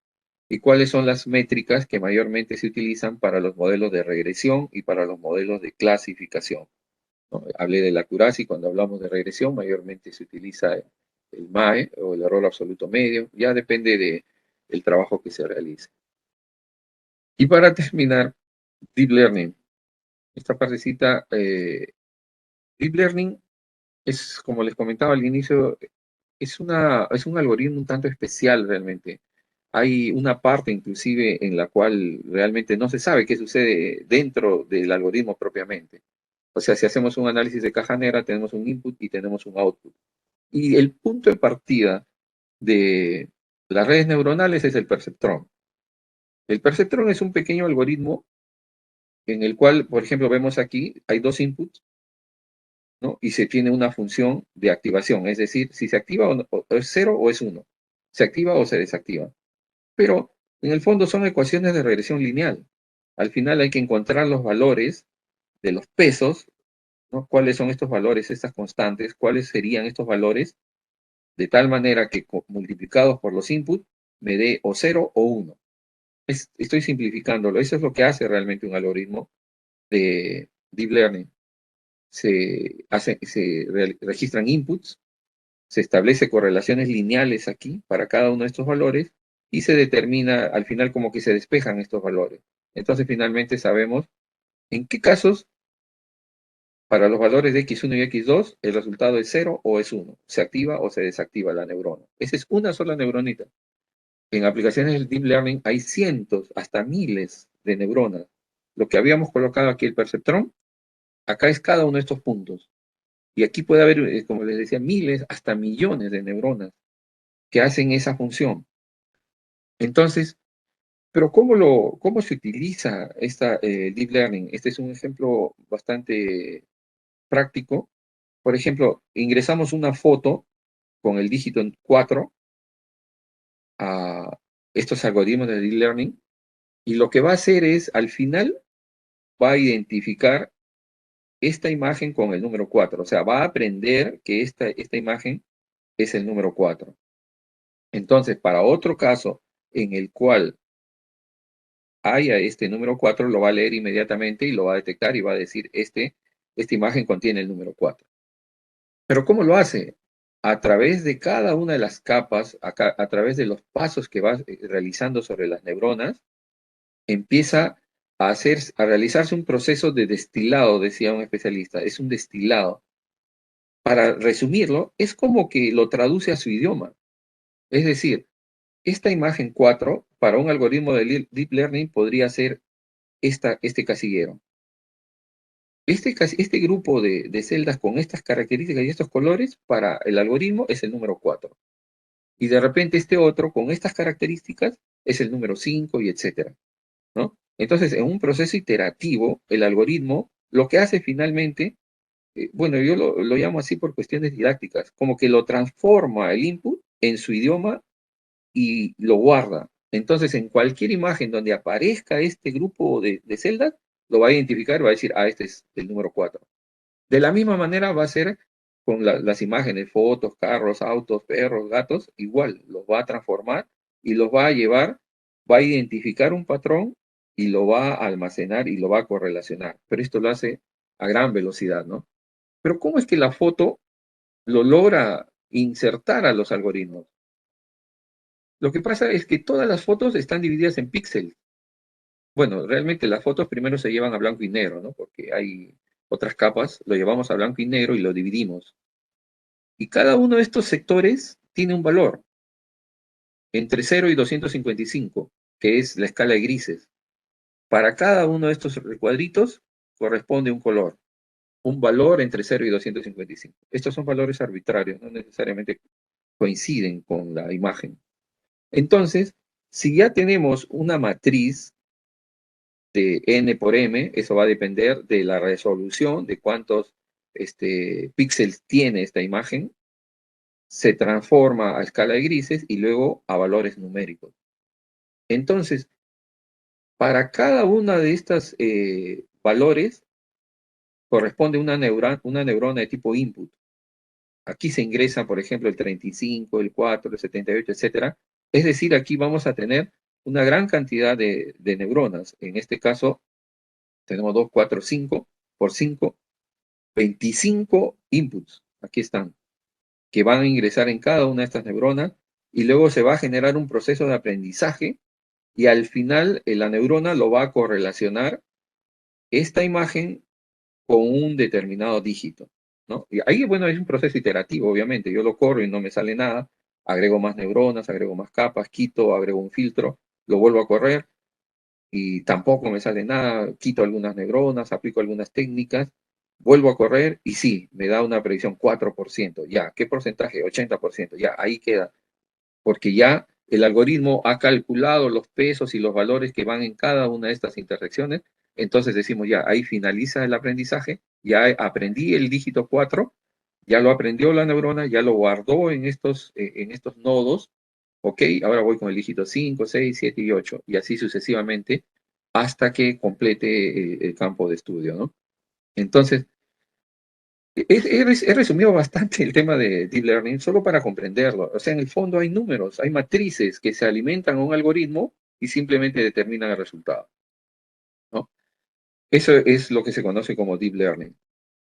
y cuáles son las métricas que mayormente se utilizan para los modelos de regresión y para los modelos de clasificación, ¿no? Hablé de la accuracy, cuando hablamos de regresión, mayormente se utiliza el MAE o el error absoluto medio, ya depende del trabajo que se realice. Y para terminar, Deep Learning. Esta partecita, Deep Learning es, como les comentaba al inicio, es un algoritmo un tanto especial realmente. Hay una parte inclusive en la cual realmente no se sabe qué sucede dentro del algoritmo propiamente. O sea, si hacemos un análisis de caja negra, tenemos un input y tenemos un output. Y el punto de partida de las redes neuronales es el perceptrón. El perceptrón es un pequeño algoritmo en el cual, por ejemplo, vemos aquí, hay dos inputs, ¿no? Y se tiene una función de activación, es decir, si se activa o es 0 o es 1, se activa o se desactiva. Pero en el fondo son ecuaciones de regresión lineal. Al final hay que encontrar los valores de los pesos, ¿no? ¿Cuáles son estos valores, estas constantes? ¿Cuáles serían estos valores de tal manera que multiplicados por los inputs me dé o 0 o 1. Estoy simplificándolo. Eso es lo que hace realmente un algoritmo de Deep Learning. Registran inputs, se establece correlaciones lineales aquí para cada uno de estos valores y se determina al final como que se despejan estos valores. Entonces finalmente sabemos en qué casos para los valores de x1 y x2 el resultado es 0 o es 1, se activa o se desactiva la neurona. Esa es una sola neuronita. En aplicaciones del Deep Learning hay cientos, hasta miles de neuronas. Lo que habíamos colocado aquí, el perceptrón, acá es cada uno de estos puntos. Y aquí puede haber, como les decía, miles, hasta millones de neuronas que hacen esa función. Entonces, pero ¿cómo se utiliza esta Deep Learning? Este es un ejemplo bastante práctico. Por ejemplo, ingresamos una foto con el dígito 4 a estos algoritmos de Deep Learning y lo que va a hacer es, al final, va a identificar esta imagen con el número 4. O sea, va a aprender que esta imagen es el número 4. Entonces, para otro caso en el cual haya este número 4, lo va a leer inmediatamente y lo va a detectar y va a decir, esta imagen contiene el número 4. Pero ¿cómo lo hace? A través de cada una de las capas, a través de los pasos que va realizando sobre las neuronas, empieza a realizarse un proceso de destilado, decía un especialista. Es un destilado. Para resumirlo, es como que lo traduce a su idioma. Es decir, esta imagen 4 para un algoritmo de Deep Learning podría ser este casillero. Este grupo de celdas con estas características y estos colores para el algoritmo es el número 4. Y de repente este otro con estas características es el número 5 y etcétera, ¿no? Entonces, en un proceso iterativo, el algoritmo lo que hace finalmente, bueno, yo lo llamo así por cuestiones didácticas, como que lo transforma el input en su idioma y lo guarda. Entonces, en cualquier imagen donde aparezca este grupo de celdas, lo va a identificar y va a decir, este es el número 4. De la misma manera va a ser con las imágenes, fotos, carros, autos, perros, gatos, igual, los va a transformar y los va a llevar, va a identificar un patrón y lo va a almacenar y lo va a correlacionar. Pero esto lo hace a gran velocidad, ¿no? Pero ¿cómo es que la foto lo logra insertar a los algoritmos? Lo que pasa es que todas las fotos están divididas en píxeles. Bueno, realmente las fotos primero se llevan a blanco y negro, ¿no? Porque hay otras capas, lo llevamos a blanco y negro y lo dividimos. Y cada uno de estos sectores tiene un valor entre 0 y 255, que es la escala de grises. Para cada uno de estos cuadritos corresponde un color, un valor entre 0 y 255. Estos son valores arbitrarios, no necesariamente coinciden con la imagen. Entonces, si ya tenemos una matriz de n por m, eso va a depender de la resolución, de cuántos píxeles tiene esta imagen, se transforma a escala de grises y luego a valores numéricos. Entonces, para cada una de estas valores corresponde una neurona de tipo input. Aquí se ingresa, por ejemplo, el 35, el 4, el 78, etcétera. Es decir, aquí vamos a tener una gran cantidad de neuronas. En este caso, tenemos 2, 4, 5 por 5, 25 inputs. Aquí están, que van a ingresar en cada una de estas neuronas y luego se va a generar un proceso de aprendizaje y al final la neurona lo va a correlacionar esta imagen con un determinado dígito, ¿no? Y ahí, bueno, es un proceso iterativo, obviamente. Yo lo corro y no me sale nada, agrego más neuronas, agrego más capas, quito, agrego un filtro, lo vuelvo a correr y tampoco me sale nada, quito algunas neuronas, aplico algunas técnicas, vuelvo a correr y sí, me da una predicción 4%. Ya, ¿qué porcentaje? 80%. Ya, ahí queda, porque ya el algoritmo ha calculado los pesos y los valores que van en cada una de estas intersecciones. Entonces decimos, ya, ahí finaliza el aprendizaje, ya aprendí el dígito 4, ya lo aprendió la neurona, ya lo guardó en estos nodos, ok, ahora voy con el dígito 5, 6, 7 y 8, y así sucesivamente, hasta que complete el campo de estudio, ¿no? Entonces, He resumido bastante el tema de Deep Learning solo para comprenderlo. O sea, en el fondo hay números, hay matrices que se alimentan a un algoritmo y simplemente determinan el resultado, ¿no? Eso es lo que se conoce como Deep Learning.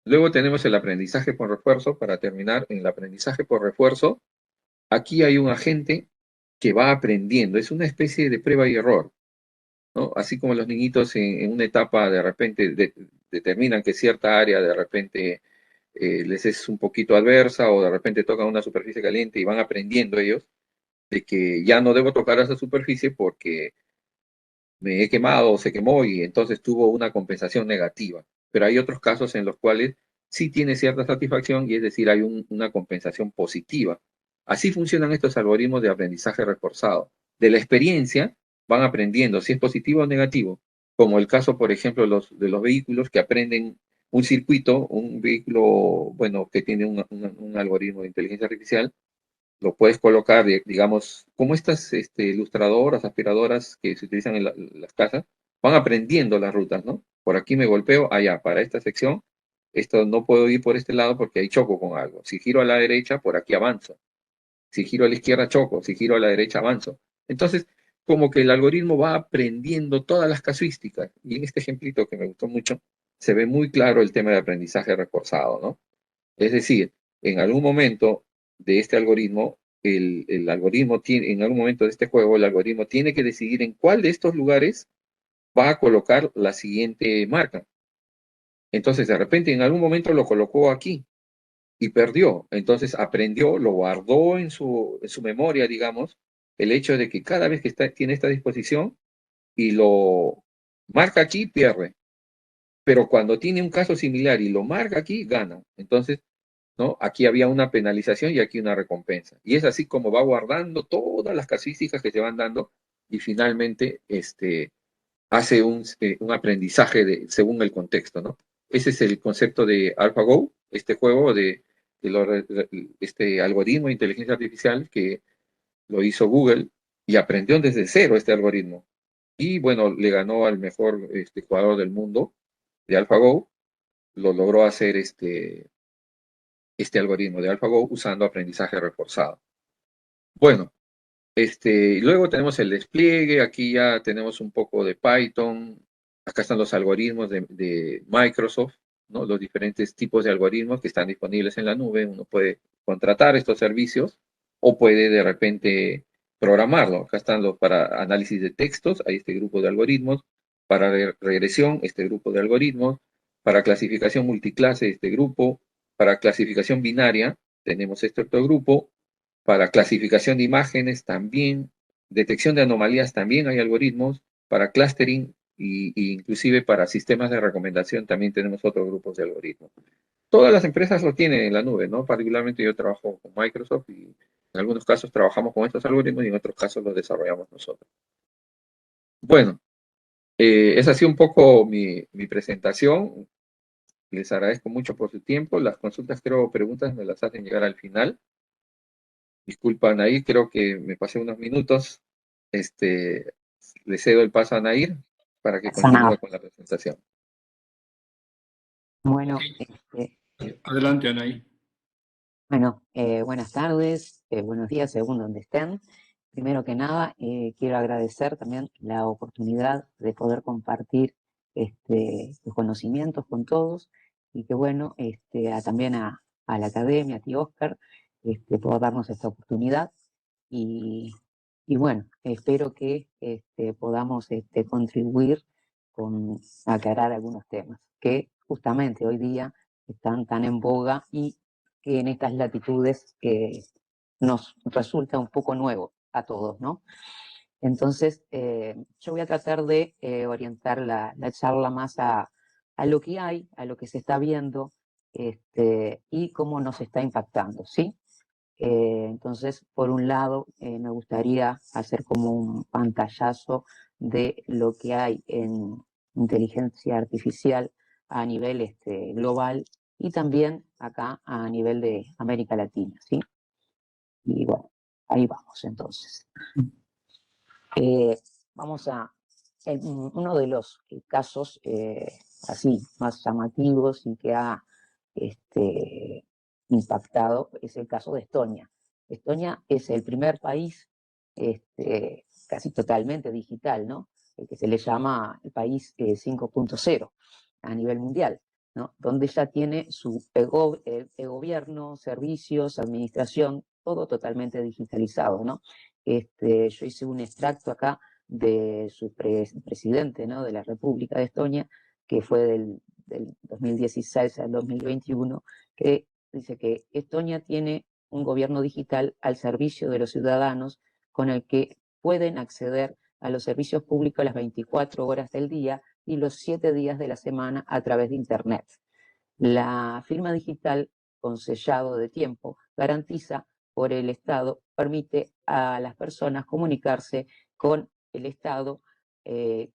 Luego tenemos el aprendizaje por refuerzo. Para terminar, en el aprendizaje por refuerzo, aquí hay un agente que va aprendiendo. Es una especie de prueba y error, ¿no? Así como los niñitos en una etapa de repente determinan que cierta área de repente les es un poquito adversa o de repente tocan una superficie caliente y van aprendiendo ellos de que ya no debo tocar esa superficie porque me he quemado o se quemó y entonces tuvo una compensación negativa. Pero hay otros casos en los cuales sí tiene cierta satisfacción y es decir, hay una compensación positiva. Así funcionan estos algoritmos de aprendizaje reforzado. De la experiencia van aprendiendo si es positivo o negativo, como el caso, por ejemplo, de los vehículos que aprenden un circuito, un vehículo, bueno, que tiene un algoritmo de inteligencia artificial, lo puedes colocar, digamos, como estas ilustradoras, aspiradoras que se utilizan en las casas, van aprendiendo las rutas, ¿no? Por aquí me golpeo, allá, para esta sección, esto no puedo ir por este lado porque hay choco con algo. Si giro a la derecha, por aquí avanzo. Si giro a la izquierda, choco. Si giro a la derecha, avanzo. Entonces, como que el algoritmo va aprendiendo todas las casuísticas. Y en este ejemplito que me gustó mucho, se ve muy claro el tema de aprendizaje reforzado, ¿no? Es decir, en algún momento de este algoritmo, el algoritmo tiene, en algún momento de este juego, el algoritmo tiene que decidir en cuál de estos lugares va a colocar la siguiente marca. Entonces, de repente, en algún momento lo colocó aquí y perdió. Entonces, aprendió, lo guardó en su memoria, digamos, el hecho de que cada vez que tiene esta disposición y lo marca aquí, pierde. Pero cuando tiene un caso similar y lo marca aquí, gana. Entonces, ¿no? Aquí había una penalización y aquí una recompensa. Y es así como va guardando todas las casuísticas que se van dando y finalmente hace un aprendizaje según el contexto, ¿no? Ese es el concepto de AlphaGo, este juego este algoritmo de inteligencia artificial que lo hizo Google y aprendió desde cero este algoritmo. Y bueno, le ganó al mejor jugador del mundo de AlphaGo, lo logró hacer este algoritmo de AlphaGo usando aprendizaje reforzado. Bueno, luego tenemos el despliegue, aquí ya tenemos un poco de Python, acá están los algoritmos de Microsoft, ¿no? Los diferentes tipos de algoritmos que están disponibles en la nube, uno puede contratar estos servicios o puede de repente programarlo. Acá están los para análisis de textos, hay este grupo de algoritmos, para regresión, este grupo de algoritmos, para clasificación multiclase, este grupo, para clasificación binaria, tenemos este otro grupo, para clasificación de imágenes también, detección de anomalías también hay algoritmos, para clustering y inclusive para sistemas de recomendación también tenemos otros grupos de algoritmos. Todas las empresas lo tienen en la nube, ¿no? Particularmente yo trabajo con Microsoft y en algunos casos trabajamos con estos algoritmos y en otros casos los desarrollamos nosotros. Bueno, esa ha sido un poco mi presentación. Les agradezco mucho por su tiempo. Las consultas, creo, preguntas me las hacen llegar al final. Disculpan ahí, creo que me pasé unos minutos. Le cedo el paso a Nair para que Pasa nada. continúe con la presentación. Bueno, Adelante, Anaí. bueno, buenas tardes, buenos días según donde estén. Primero que nada, quiero agradecer también la oportunidad de poder compartir los conocimientos con todos y que bueno, también a la academia, a ti Oscar, por darnos esta oportunidad y bueno, espero que podamos contribuir con aclarar algunos temas que justamente hoy día están tan en boga y que en estas latitudes que nos resulta un poco nuevo a todos, ¿no? Entonces, yo voy a tratar de orientar la charla más a lo que hay, a lo que se está viendo y cómo nos está impactando, ¿sí? Entonces, por un lado, me gustaría hacer como un pantallazo de lo que hay en inteligencia artificial a nivel global y también acá a nivel de América Latina, ¿sí? Y bueno, ahí vamos entonces. Vamos a uno de los casos así más llamativos y que ha impactado es el caso de Estonia. Estonia es el primer país casi totalmente digital, ¿no? El que se le llama el país 5.0 a nivel mundial, ¿no? Donde ya tiene su gobierno, servicios, administración, todo totalmente digitalizado, ¿no? Yo hice un extracto acá de su presidente, ¿no? De la República de Estonia, que fue del 2016 al 2021, que dice que Estonia tiene un gobierno digital al servicio de los ciudadanos con el que pueden acceder a los servicios públicos las 24 horas del día y los 7 días de la semana a través de Internet. La firma digital con sellado de tiempo garantiza por el Estado, permite a las personas comunicarse con el Estado,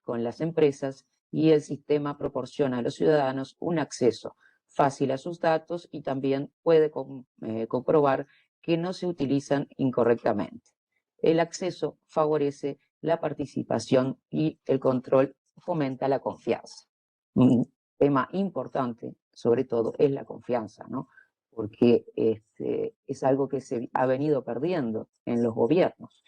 con las empresas, y el sistema proporciona a los ciudadanos un acceso fácil a sus datos y también puede comprobar que no se utilizan incorrectamente. El acceso favorece la participación y el control fomenta la confianza. Un tema importante, sobre todo, es la confianza, ¿no? Porque es algo que se ha venido perdiendo en los gobiernos,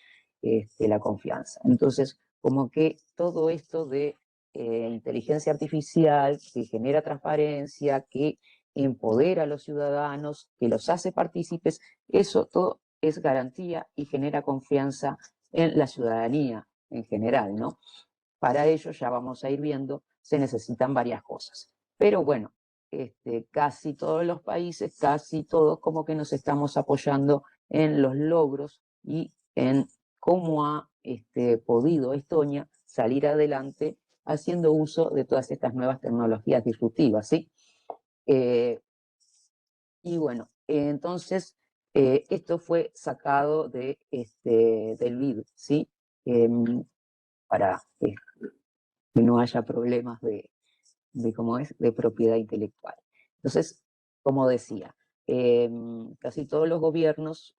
la confianza. Entonces, como que todo esto de inteligencia artificial que genera transparencia, que empodera a los ciudadanos, que los hace partícipes, eso todo es garantía y genera confianza en la ciudadanía en general, ¿no? Para ello, ya vamos a ir viendo, se necesitan varias cosas. Pero bueno, casi todos los países, casi todos como que nos estamos apoyando en los logros y en cómo ha podido Estonia salir adelante haciendo uso de todas estas nuevas tecnologías disruptivas, ¿sí? Y bueno, entonces esto fue sacado de, del BID, ¿sí? Para que no haya problemas ¿cómo es? De propiedad intelectual. Entonces, como decía, casi todos los gobiernos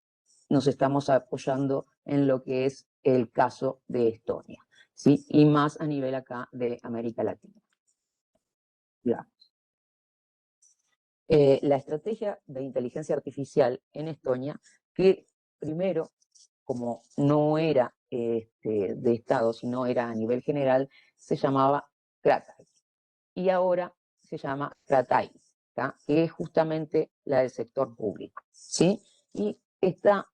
nos estamos apoyando en lo que es el caso de Estonia, ¿sí? Y más a nivel acá de América Latina. Ya. La estrategia de inteligencia artificial en Estonia, que primero, como no era de Estado, sino era a nivel general, se llamaba Kratai. Y ahora se llama Kratai, que es justamente la del sector público, ¿sí? Y está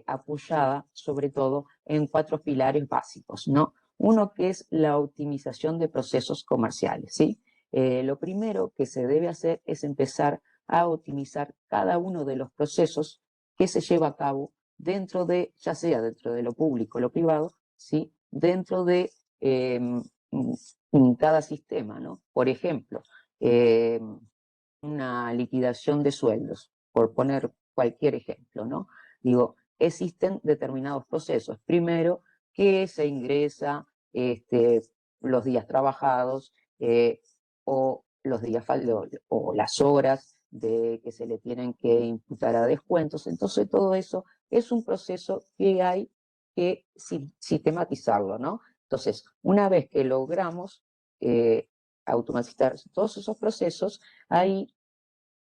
apoyada sobre todo en 4 pilares básicos, ¿no? Uno que es la optimización de procesos comerciales, ¿sí? Lo primero que se debe hacer es empezar a optimizar cada uno de los procesos que se lleva a cabo dentro de, ya sea dentro de lo público o lo privado, ¿sí? Dentro de cada sistema, ¿no? Por ejemplo, una liquidación de sueldos, por poner cualquier ejemplo, ¿no? Digo, existen determinados procesos. Primero, que se ingresa los días trabajados o los días o las horas de que se le tienen que imputar a descuentos. Entonces, todo eso es un proceso que hay que sistematizarlo, ¿no? Entonces, una vez que logramos automatizar todos esos procesos, ahí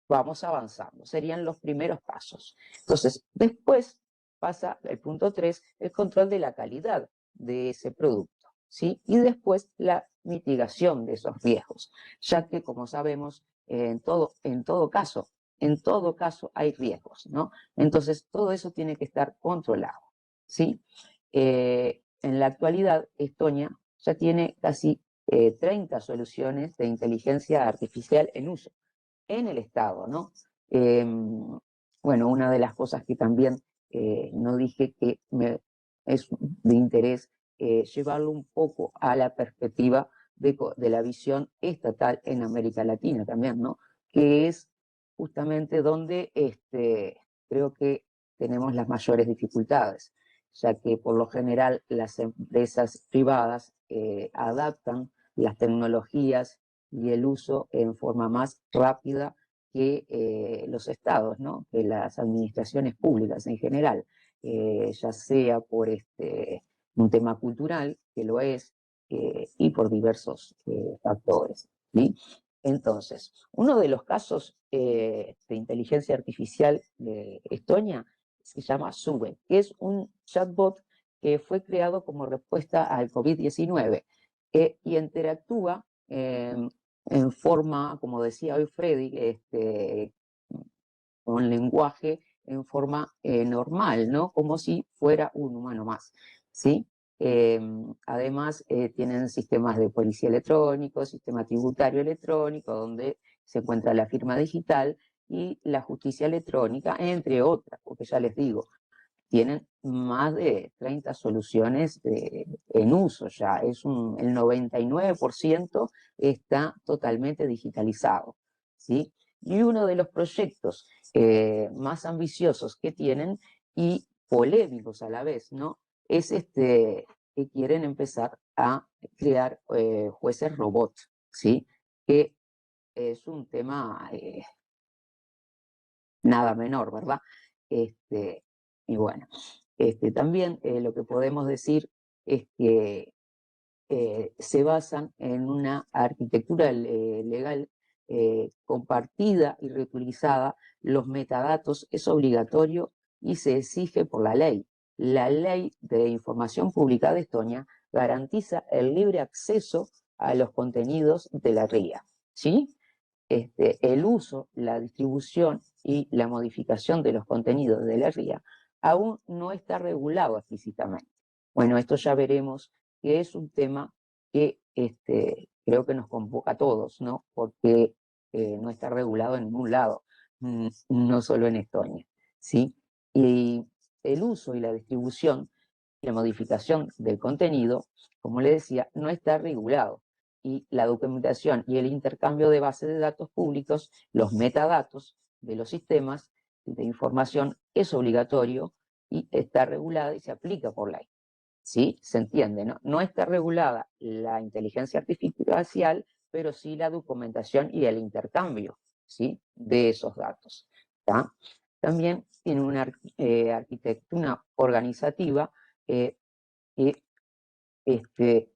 vamos avanzando. Serían los primeros pasos. Entonces, después pasa el punto 3, el control de la calidad de ese producto, ¿sí? Y después la mitigación de esos riesgos, ya que, como sabemos, en todo caso hay riesgos, ¿no? Entonces, todo eso tiene que estar controlado, ¿sí? En la actualidad, Estonia ya tiene casi 30 soluciones de inteligencia artificial en uso en el Estado, ¿no? Bueno, una de las cosas que también no dije que es de interés llevarlo un poco a la perspectiva de la visión estatal en América Latina también, ¿no? Que es justamente donde creo que tenemos las mayores dificultades, ya que por lo general las empresas privadas adaptan las tecnologías y el uso en forma más rápida que los estados, ¿no? Que las administraciones públicas en general, ya sea por un tema cultural, que lo es, y por diversos factores, ¿sí? Entonces, uno de los casos de inteligencia artificial de Estonia se llama Sube, que es un chatbot que fue creado como respuesta al COVID-19 y interactúa en forma, como decía hoy Freddy, con lenguaje en forma normal, ¿no? Como si fuera un humano más, ¿sí? Además, tienen sistemas de policía electrónico, sistema tributario electrónico, donde se encuentra la firma digital y la justicia electrónica, entre otras, porque ya les digo, tienen más de 30 soluciones en uso ya. El 99% está totalmente digitalizado, ¿sí? Y uno de los proyectos más ambiciosos que tienen y polémicos a la vez, ¿no? Es que quieren empezar a crear jueces robots, ¿sí? Que es un tema nada menor, ¿verdad? Y bueno, también lo que podemos decir es que se basan en una arquitectura legal compartida y reutilizada. Los metadatos es obligatorio y se exige por la ley. La ley de información pública de Estonia garantiza el libre acceso a los contenidos de la RIA, ¿sí? El uso, la distribución y la modificación de los contenidos de la RIA aún no está regulado explícitamente. Bueno, esto ya veremos que es un tema que creo que nos convoca a todos, ¿no? Porque no está regulado en ningún lado, no solo en Estonia, ¿sí? Y el uso y la distribución y la modificación del contenido, como le decía, no está regulado. Y la documentación y el intercambio de bases de datos públicos, los metadatos de los sistemas de información es obligatorio y está regulada y se aplica por ley. ¿Sí? Se entiende, ¿no? No está regulada la inteligencia artificial, pero sí la documentación y el intercambio, ¿sí? De esos datos. ¿Tá? También tiene una arquitectura organizativa que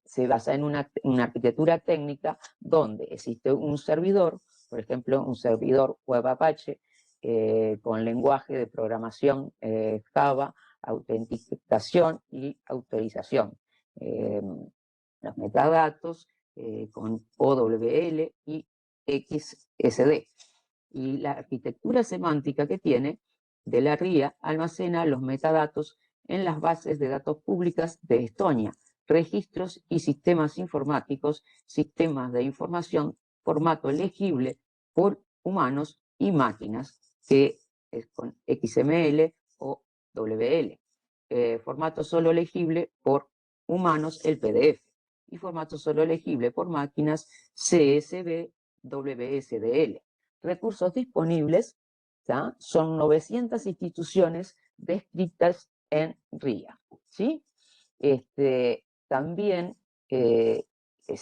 se basa en una arquitectura técnica donde existe un servidor, por ejemplo, un servidor web Apache con lenguaje de programación Java, autenticación y autorización. Los metadatos con OWL y XSD. Y la arquitectura semántica que tiene de la RIA almacena los metadatos en las bases de datos públicas de Estonia, registros y sistemas informáticos, sistemas de información, formato legible por humanos y máquinas, que es con XML o WL. Formato solo legible por humanos, el PDF. Y formato solo legible por máquinas, CSV, WSDL. Recursos disponibles, ¿tá? Son 900 instituciones descritas en RIA, ¿sí? También,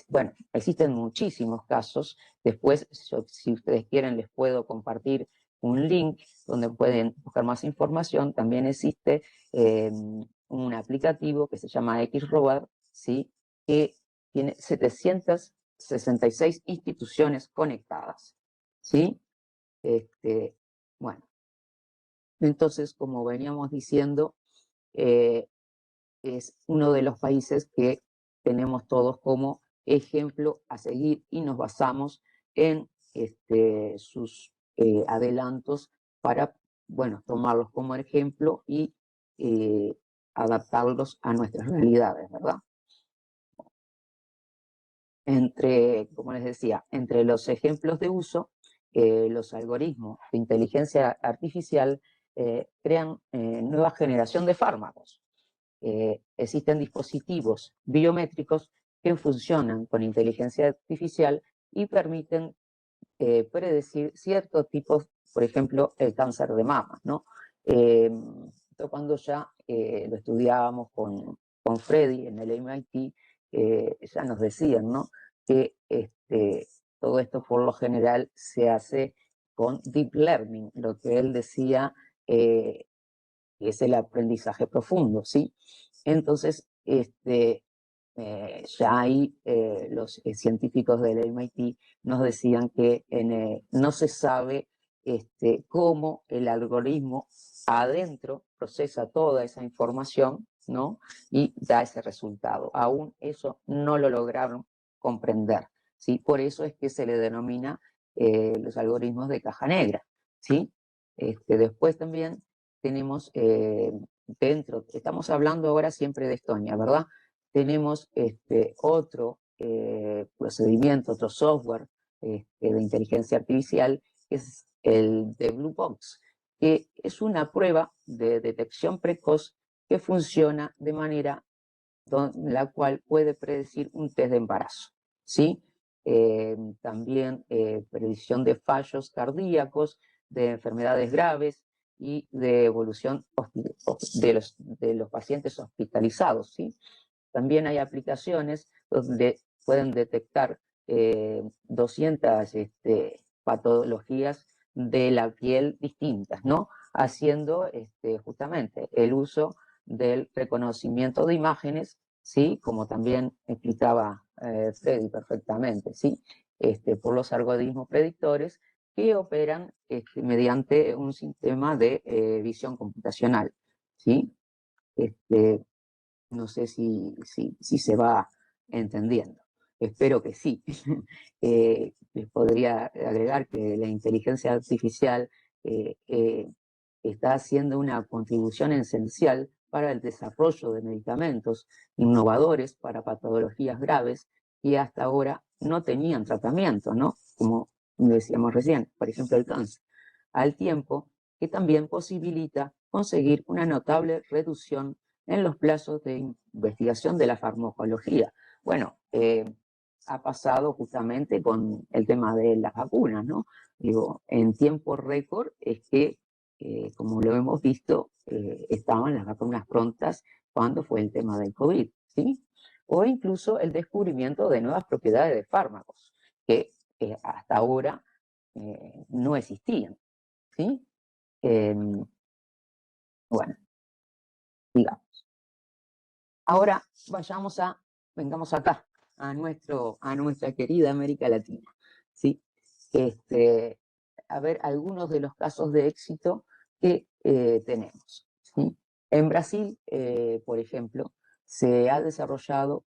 bueno, existen muchísimos casos. Después, si ustedes quieren, les puedo compartir un link donde pueden buscar más información. También existe un aplicativo que se llama XRobot, ¿sí? Que tiene 766 instituciones conectadas, ¿sí? Bueno, entonces, como veníamos diciendo, es uno de los países que tenemos todos como ejemplo a seguir y nos basamos en sus adelantos para, bueno, tomarlos como ejemplo y adaptarlos a nuestras realidades, ¿verdad? Como les decía, entre los ejemplos de uso, los algoritmos de inteligencia artificial crean nueva generación de fármacos. Existen dispositivos biométricos que funcionan con inteligencia artificial y permiten predecir ciertos tipos, por ejemplo, el cáncer de mama, ¿no? Esto cuando ya lo estudiábamos con Freddy en el MIT, ya nos decían, ¿no? Que todo esto por lo general se hace con deep learning, lo que él decía es el aprendizaje profundo, ¿sí? Entonces, ya ahí los científicos del MIT nos decían que no se sabe cómo el algoritmo adentro procesa toda esa información, ¿no? Y da ese resultado. Aún eso no lo lograron comprender, ¿sí? Por eso es que se le denomina los algoritmos de caja negra, ¿sí? Después también tenemos estamos hablando ahora siempre de Estonia, ¿verdad? Tenemos otro procedimiento, otro software de inteligencia artificial, que es el de Blue Box, que es una prueba de detección precoz que funciona de manera la cual puede predecir un test de embarazo, ¿sí? También predicción de fallos cardíacos, de enfermedades graves y de evolución de los pacientes hospitalizados, ¿sí? También hay aplicaciones donde pueden detectar 200 patologías de la piel distintas, ¿no? Haciendo justamente el uso del reconocimiento de imágenes, ¿sí? Como también explicaba Freddy perfectamente, ¿sí? Por los algoritmos predictores que operan mediante un sistema de visión computacional, ¿sí? No sé si se va entendiendo. Espero que sí. Les podría agregar que la inteligencia artificial está haciendo una contribución esencial para el desarrollo de medicamentos innovadores para patologías graves que hasta ahora no tenían tratamiento, ¿no? Como decíamos recién, por ejemplo, el cáncer. Al tiempo que también posibilita conseguir una notable reducción en los plazos de investigación de la farmacología. Bueno, ha pasado justamente con el tema de las vacunas, ¿no? Digo, en tiempo récord es que, como lo hemos visto, estaban las vacunas prontas cuando fue el tema del COVID, ¿sí? O incluso el descubrimiento de nuevas propiedades de fármacos que hasta ahora no existían, ¿sí? Bueno, digamos. Ahora vengamos acá, a nuestra querida América Latina, ¿sí? A ver algunos de los casos de éxito que tenemos, ¿sí? En Brasil, por ejemplo, se ha desarrollado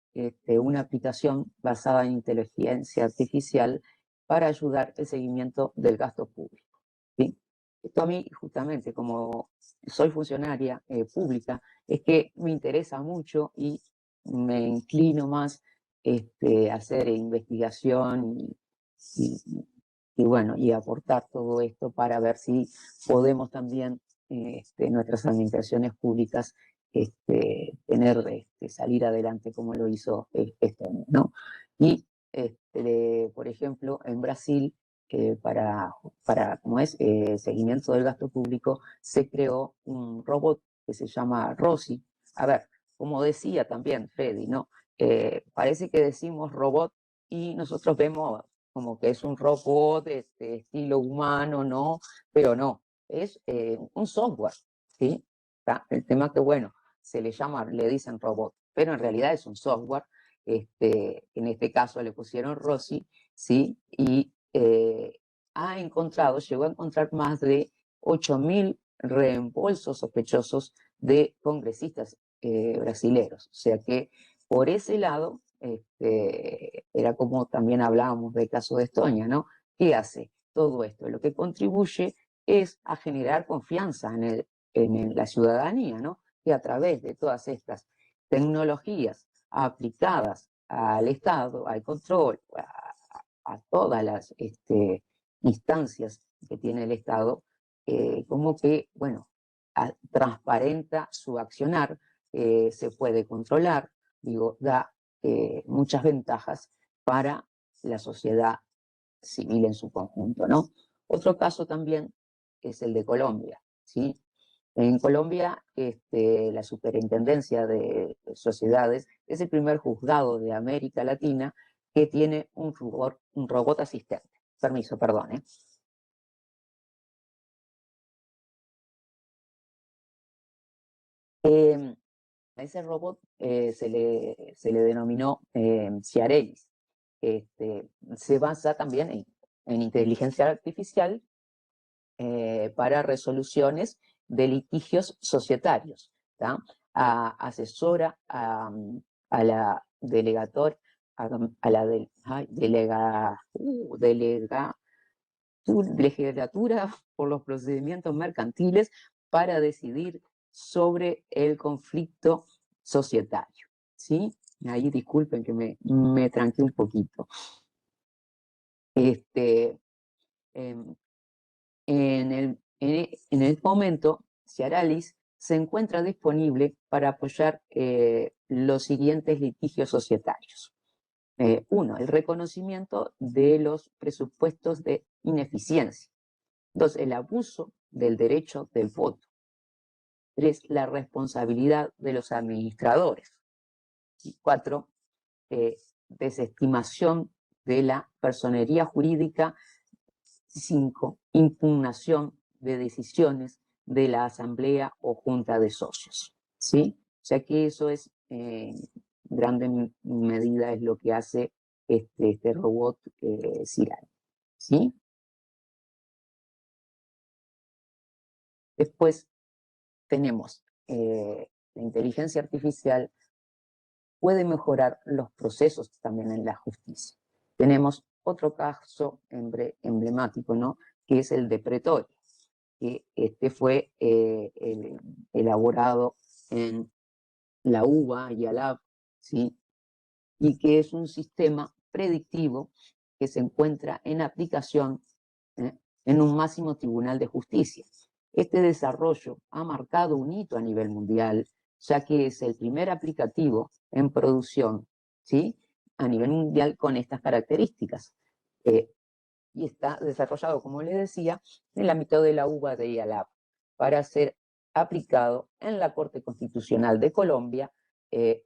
una aplicación basada en inteligencia artificial para ayudar el seguimiento del gasto público, ¿sí? Esto a mí, justamente, como soy funcionaria pública, es que me interesa mucho y me inclino más a hacer investigación y, y bueno, y aportar todo esto para ver si podemos también nuestras administraciones públicas salir adelante como lo hizo este año, ¿no? Y, por ejemplo, en Brasil, como es seguimiento del gasto público, se creó un robot que se llama Rosy. A ver, como decía también Freddy, ¿no? Parece que decimos robot y nosotros vemos como que es un robot estilo humano, ¿no? Pero no, es un software, ¿sí? El tema que, bueno, le dicen robot, pero en realidad es un software. En este caso le pusieron Rosy, ¿sí? Y llegó a encontrar más de 8.000 reembolsos sospechosos de congresistas brasileros. O sea que por ese lado, era como también hablábamos del caso de Estonia, ¿no? ¿Qué hace todo esto? Lo que contribuye es a generar confianza en la ciudadanía, ¿no? Que a través de todas estas tecnologías aplicadas al Estado, al control, a todas las instancias que tiene el Estado, como que, bueno, transparenta su accionar, se puede controlar, digo, da muchas ventajas para la sociedad civil en su conjunto, ¿no? Otro caso también es el de Colombia, ¿sí? En Colombia, la Superintendencia de Sociedades es el primer juzgado de América Latina que tiene un robot asistente. Permiso, perdón, ¿eh? A ese robot se le denominó Ciarelis. Se basa también en inteligencia artificial para resoluciones de litigios societarios. Asesora a la delegator, a la legislatura por los procedimientos mercantiles para decidir sobre el conflicto societario. ¿Sí? Ahí disculpen que me tranqué un poquito. En el momento, Ciarelis se encuentra disponible para apoyar los siguientes litigios societarios. Uno, el reconocimiento de los presupuestos de ineficiencia. Dos, el abuso del derecho del voto. Tres, la responsabilidad de los administradores. Y cuatro, desestimación de la personería jurídica. 5. Impugnación de decisiones de la asamblea o junta de socios. ¿Sí? O sea que eso es, en grande medida, es lo que hace este robot Ciarelis. ¿Sí? Después tenemos la inteligencia artificial puede mejorar los procesos también en la justicia. Tenemos otro caso emblemático, ¿no? Que es el de Pretoria, que fue elaborado en la UBA y ALAB, ¿sí? Y que es un sistema predictivo que se encuentra en aplicación en un máximo tribunal de justicia. Este desarrollo ha marcado un hito a nivel mundial, ya que es el primer aplicativo en producción, ¿sí? A nivel mundial con estas características. Y está desarrollado, como les decía, en el ámbito de la UBA de IALAB, para ser aplicado en la Corte Constitucional de Colombia, que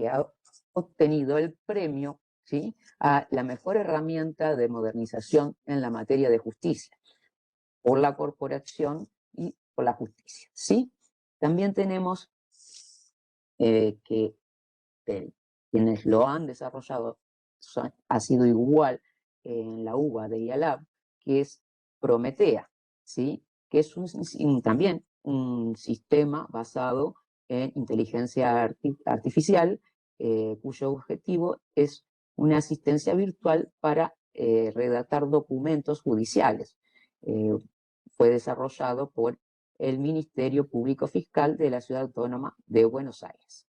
ha obtenido el premio, ¿sí?, a la mejor herramienta de modernización en la materia de justicia, por la corporación y por la justicia, ¿sí? También tenemos que quienes lo han desarrollado ha sido igual en la UBA de IALAB, que es Prometea, ¿sí? Que es también un sistema basado en inteligencia artificial, cuyo objetivo es una asistencia virtual para redactar documentos judiciales. Fue desarrollado por el Ministerio Público Fiscal de la Ciudad Autónoma de Buenos Aires,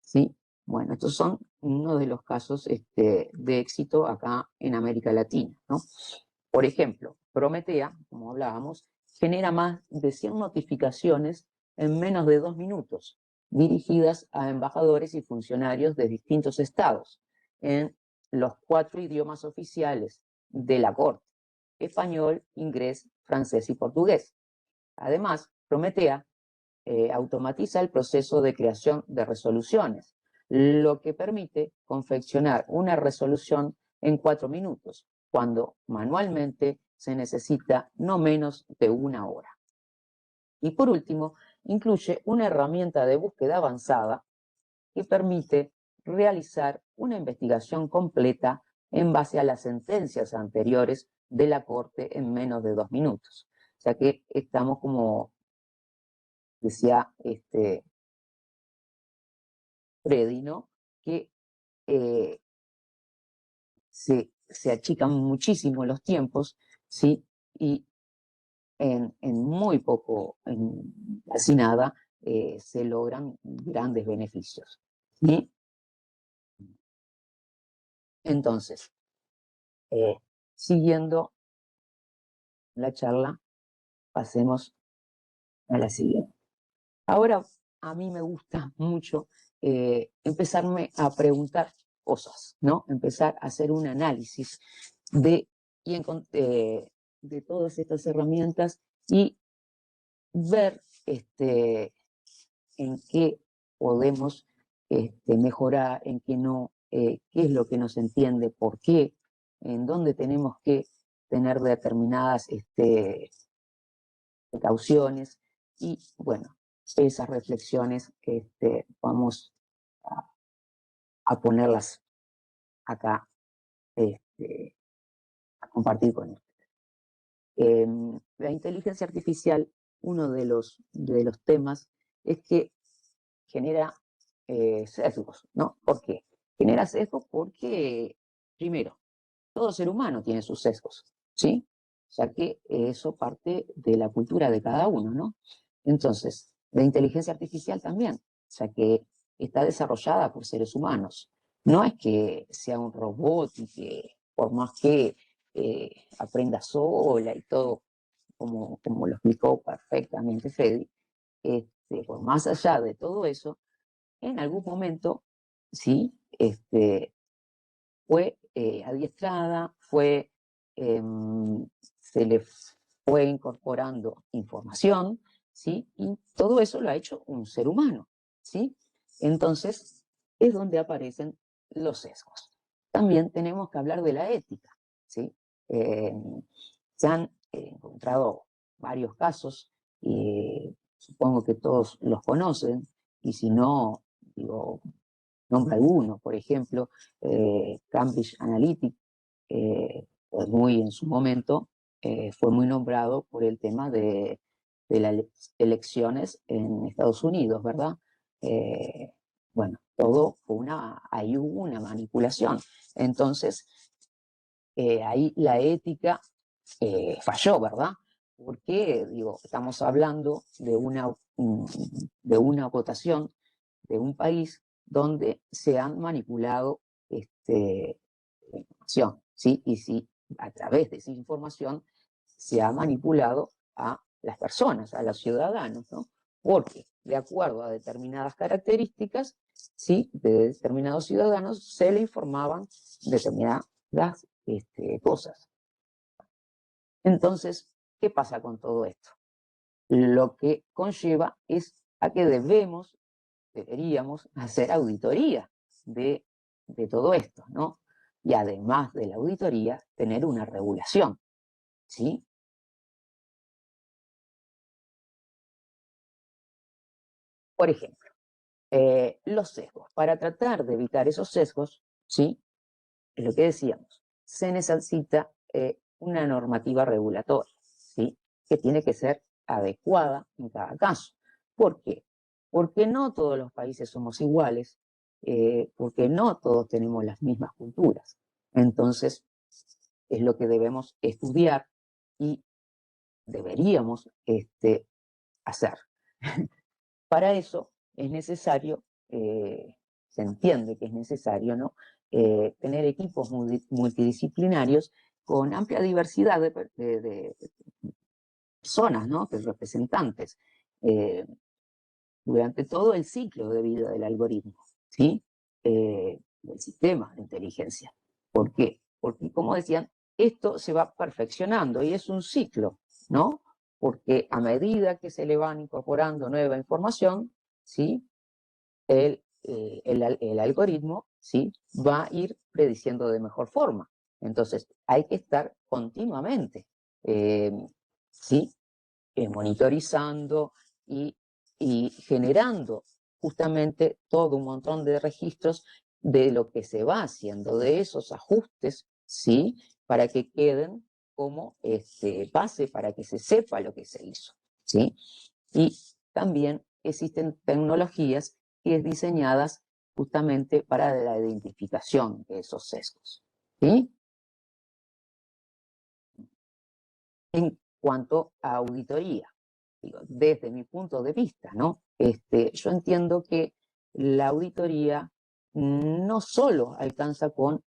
¿sí? Bueno, estos son uno de los casos de éxito acá en América Latina, ¿no? Por ejemplo, Prometea, como hablábamos, genera más de 100 notificaciones en menos de 2 minutos, dirigidas a embajadores y funcionarios de distintos estados, en los 4 idiomas oficiales de la Corte: español, inglés, francés y portugués. Además, Prometea automatiza el proceso de creación de resoluciones, lo que permite confeccionar una resolución en 4 minutos, cuando manualmente se necesita no menos de 1 hora. Y por último, incluye una herramienta de búsqueda avanzada que permite realizar una investigación completa en base a las sentencias anteriores de la Corte en menos de 2 minutos. O sea que estamos, como decía Freddy, ¿no?, que se achican muchísimo los tiempos, ¿sí? Y en muy poco, en casi nada, se logran grandes beneficios, ¿sí? Entonces, siguiendo la charla, pasemos a la siguiente. Ahora, a mí me gusta mucho empezarme a preguntar cosas, ¿no? Empezar a hacer un análisis de todas estas herramientas y ver en qué podemos mejorar, en qué no, qué es lo que nos entiende, por qué, en dónde tenemos que tener determinadas precauciones. Y bueno, esas reflexiones vamos a ponerlas acá a compartir con ustedes. La inteligencia artificial, uno de los temas es que genera sesgos, ¿no? ¿Por qué? Genera sesgos porque, primero, todo ser humano tiene sus sesgos, ¿sí? Ya que eso parte de la cultura de cada uno, ¿no? Entonces, la inteligencia artificial también, ya que está desarrollada por seres humanos. No es que sea un robot y que por más que aprenda sola y todo, como lo explicó perfectamente Freddy, por más allá de todo eso, en algún momento, sí, fue adiestrada, se le fue incorporando información, ¿sí? Y todo eso lo ha hecho un ser humano, ¿sí? Entonces, es donde aparecen los sesgos. También tenemos que hablar de la ética, ¿sí? Se han encontrado varios casos, supongo que todos los conocen, y si no, digo, nombro algunos, por ejemplo, Cambridge Analytica, pues muy en su momento, fue muy nombrado por el tema de las elecciones en Estados Unidos, ¿verdad? Bueno, todo fue ahí hubo una manipulación. Entonces, ahí la ética falló, ¿verdad? Porque, digo, estamos hablando de una votación de un país donde se han manipulado información, ¿sí? Y si a través de esa información se ha manipulado a las personas, a los ciudadanos, ¿no? Porque de acuerdo a determinadas características, ¿sí? De determinados ciudadanos se le informaban determinadas cosas. Entonces, ¿qué pasa con todo esto? Lo que conlleva es a que deberíamos hacer auditoría de todo esto, ¿no? Y además de la auditoría, tener una regulación, ¿sí? Por ejemplo, los sesgos. Para tratar de evitar esos sesgos, ¿sí? Es lo que decíamos, se necesita una normativa regulatoria, ¿sí? Que tiene que ser adecuada en cada caso. ¿Por qué? Porque no todos los países somos iguales, porque no todos tenemos las mismas culturas. Entonces, es lo que debemos estudiar y deberíamos hacer. Para eso es necesario, se entiende que es necesario, ¿no? Tener equipos multidisciplinarios con amplia diversidad de personas, ¿no? De representantes, durante todo el ciclo de vida del algoritmo, ¿sí? Del sistema de inteligencia. ¿Por qué? Porque, como decían, esto se va perfeccionando y es un ciclo, ¿no? Porque a medida que se le van incorporando nueva información, ¿sí? El algoritmo, ¿sí? Va a ir prediciendo de mejor forma. Entonces, hay que estar continuamente, ¿sí? Monitorizando y generando justamente todo un montón de registros de lo que se va haciendo, de esos ajustes, ¿sí? Para que queden como base, para que se sepa lo que se hizo, ¿sí? Y también existen tecnologías que es diseñadas justamente para la identificación de esos sesgos, ¿sí? En cuanto a auditoría, digo, desde mi punto de vista, ¿no? Yo entiendo que la auditoría no solo alcanza con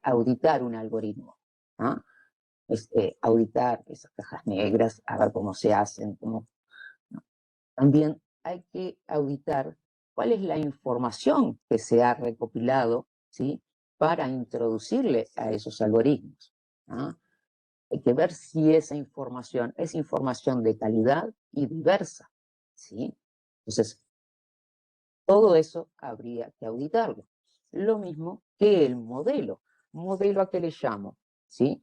auditar un algoritmo, ¿ah? Auditar esas cajas negras, a ver cómo se hacen, cómo, ¿no? También hay que auditar cuál es la información que se ha recopilado, ¿sí? Para introducirle a esos algoritmos, ¿ah? Hay que ver si esa información es información de calidad y diversa, ¿sí? Entonces, todo eso habría que auditarlo. Lo mismo que el modelo. ¿Modelo a qué le llamo? ¿Sí?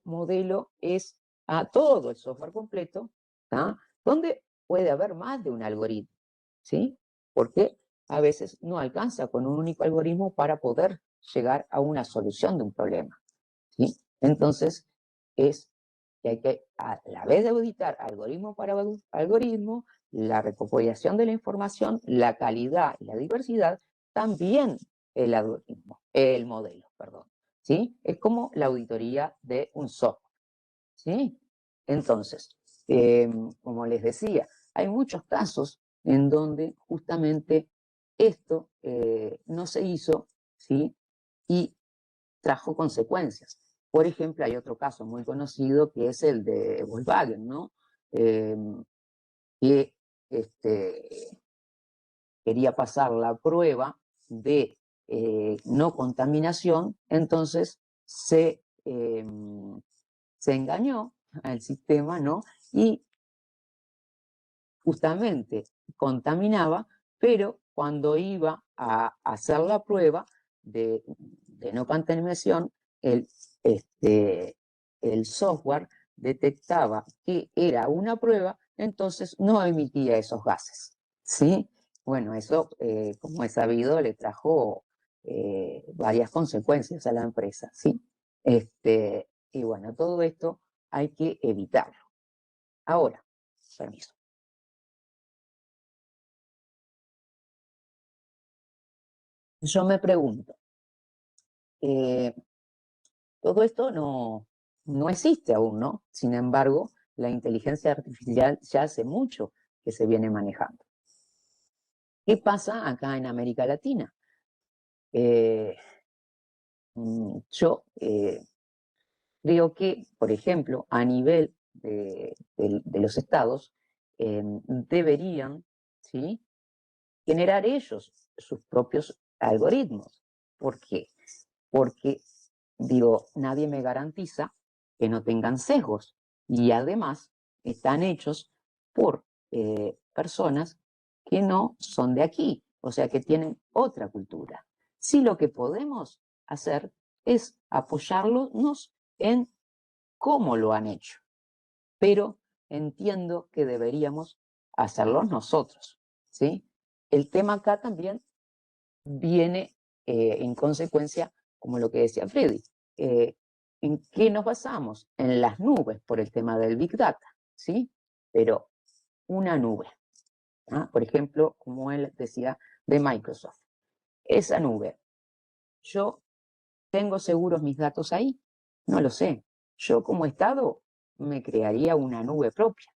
Modelo es a todo el software completo, ¿tá? Donde puede haber más de un algoritmo, ¿sí? Porque a veces no alcanza con un único algoritmo para poder llegar a una solución de un problema, ¿sí? Entonces, es que hay que, a la vez de auditar algoritmo para algoritmo, la recopilación de la información, la calidad y la diversidad, también el algoritmo, el modelo, perdón, ¿sí? Es como la auditoría de un software, ¿sí? Entonces, como les decía, hay muchos casos en donde justamente esto no se hizo, ¿sí? Y trajo consecuencias. Por ejemplo, hay otro caso muy conocido que es el de Volkswagen, ¿no? Eh, que este, quería pasar la prueba de no contaminación, entonces se engañó al sistema, ¿no? Y justamente contaminaba, pero cuando iba a hacer la prueba de no contaminación, el, este, el software detectaba que era una prueba, entonces no emitía esos gases, ¿sí? Bueno, eso, como es sabido, le trajo varias consecuencias a la empresa, ¿sí? Y bueno, todo esto hay que evitarlo. Ahora, permiso. Yo me pregunto, eh, todo esto no existe aún, ¿no? Sin embargo, la inteligencia artificial ya hace mucho que se viene manejando. ¿Qué pasa acá en América Latina? Eh, yo creo que, por ejemplo, a nivel de los estados, deberían, ¿sí?, generar ellos sus propios algoritmos. ¿Por qué? Porque, digo, nadie me garantiza que no tengan sesgos y además están hechos por personas que no son de aquí, o sea, que tienen otra cultura. Sí, lo que podemos hacer es apoyarnos en cómo lo han hecho, pero entiendo que deberíamos hacerlo nosotros, ¿sí? El tema acá también viene en consecuencia, como lo que decía Freddy, ¿en qué nos basamos? En las nubes por el tema del Big Data, ¿sí? Pero una nube, ¿ah? Por ejemplo, como él decía, de Microsoft. Esa nube, ¿yo tengo seguros mis datos ahí? No lo sé. Yo como Estado me crearía una nube propia.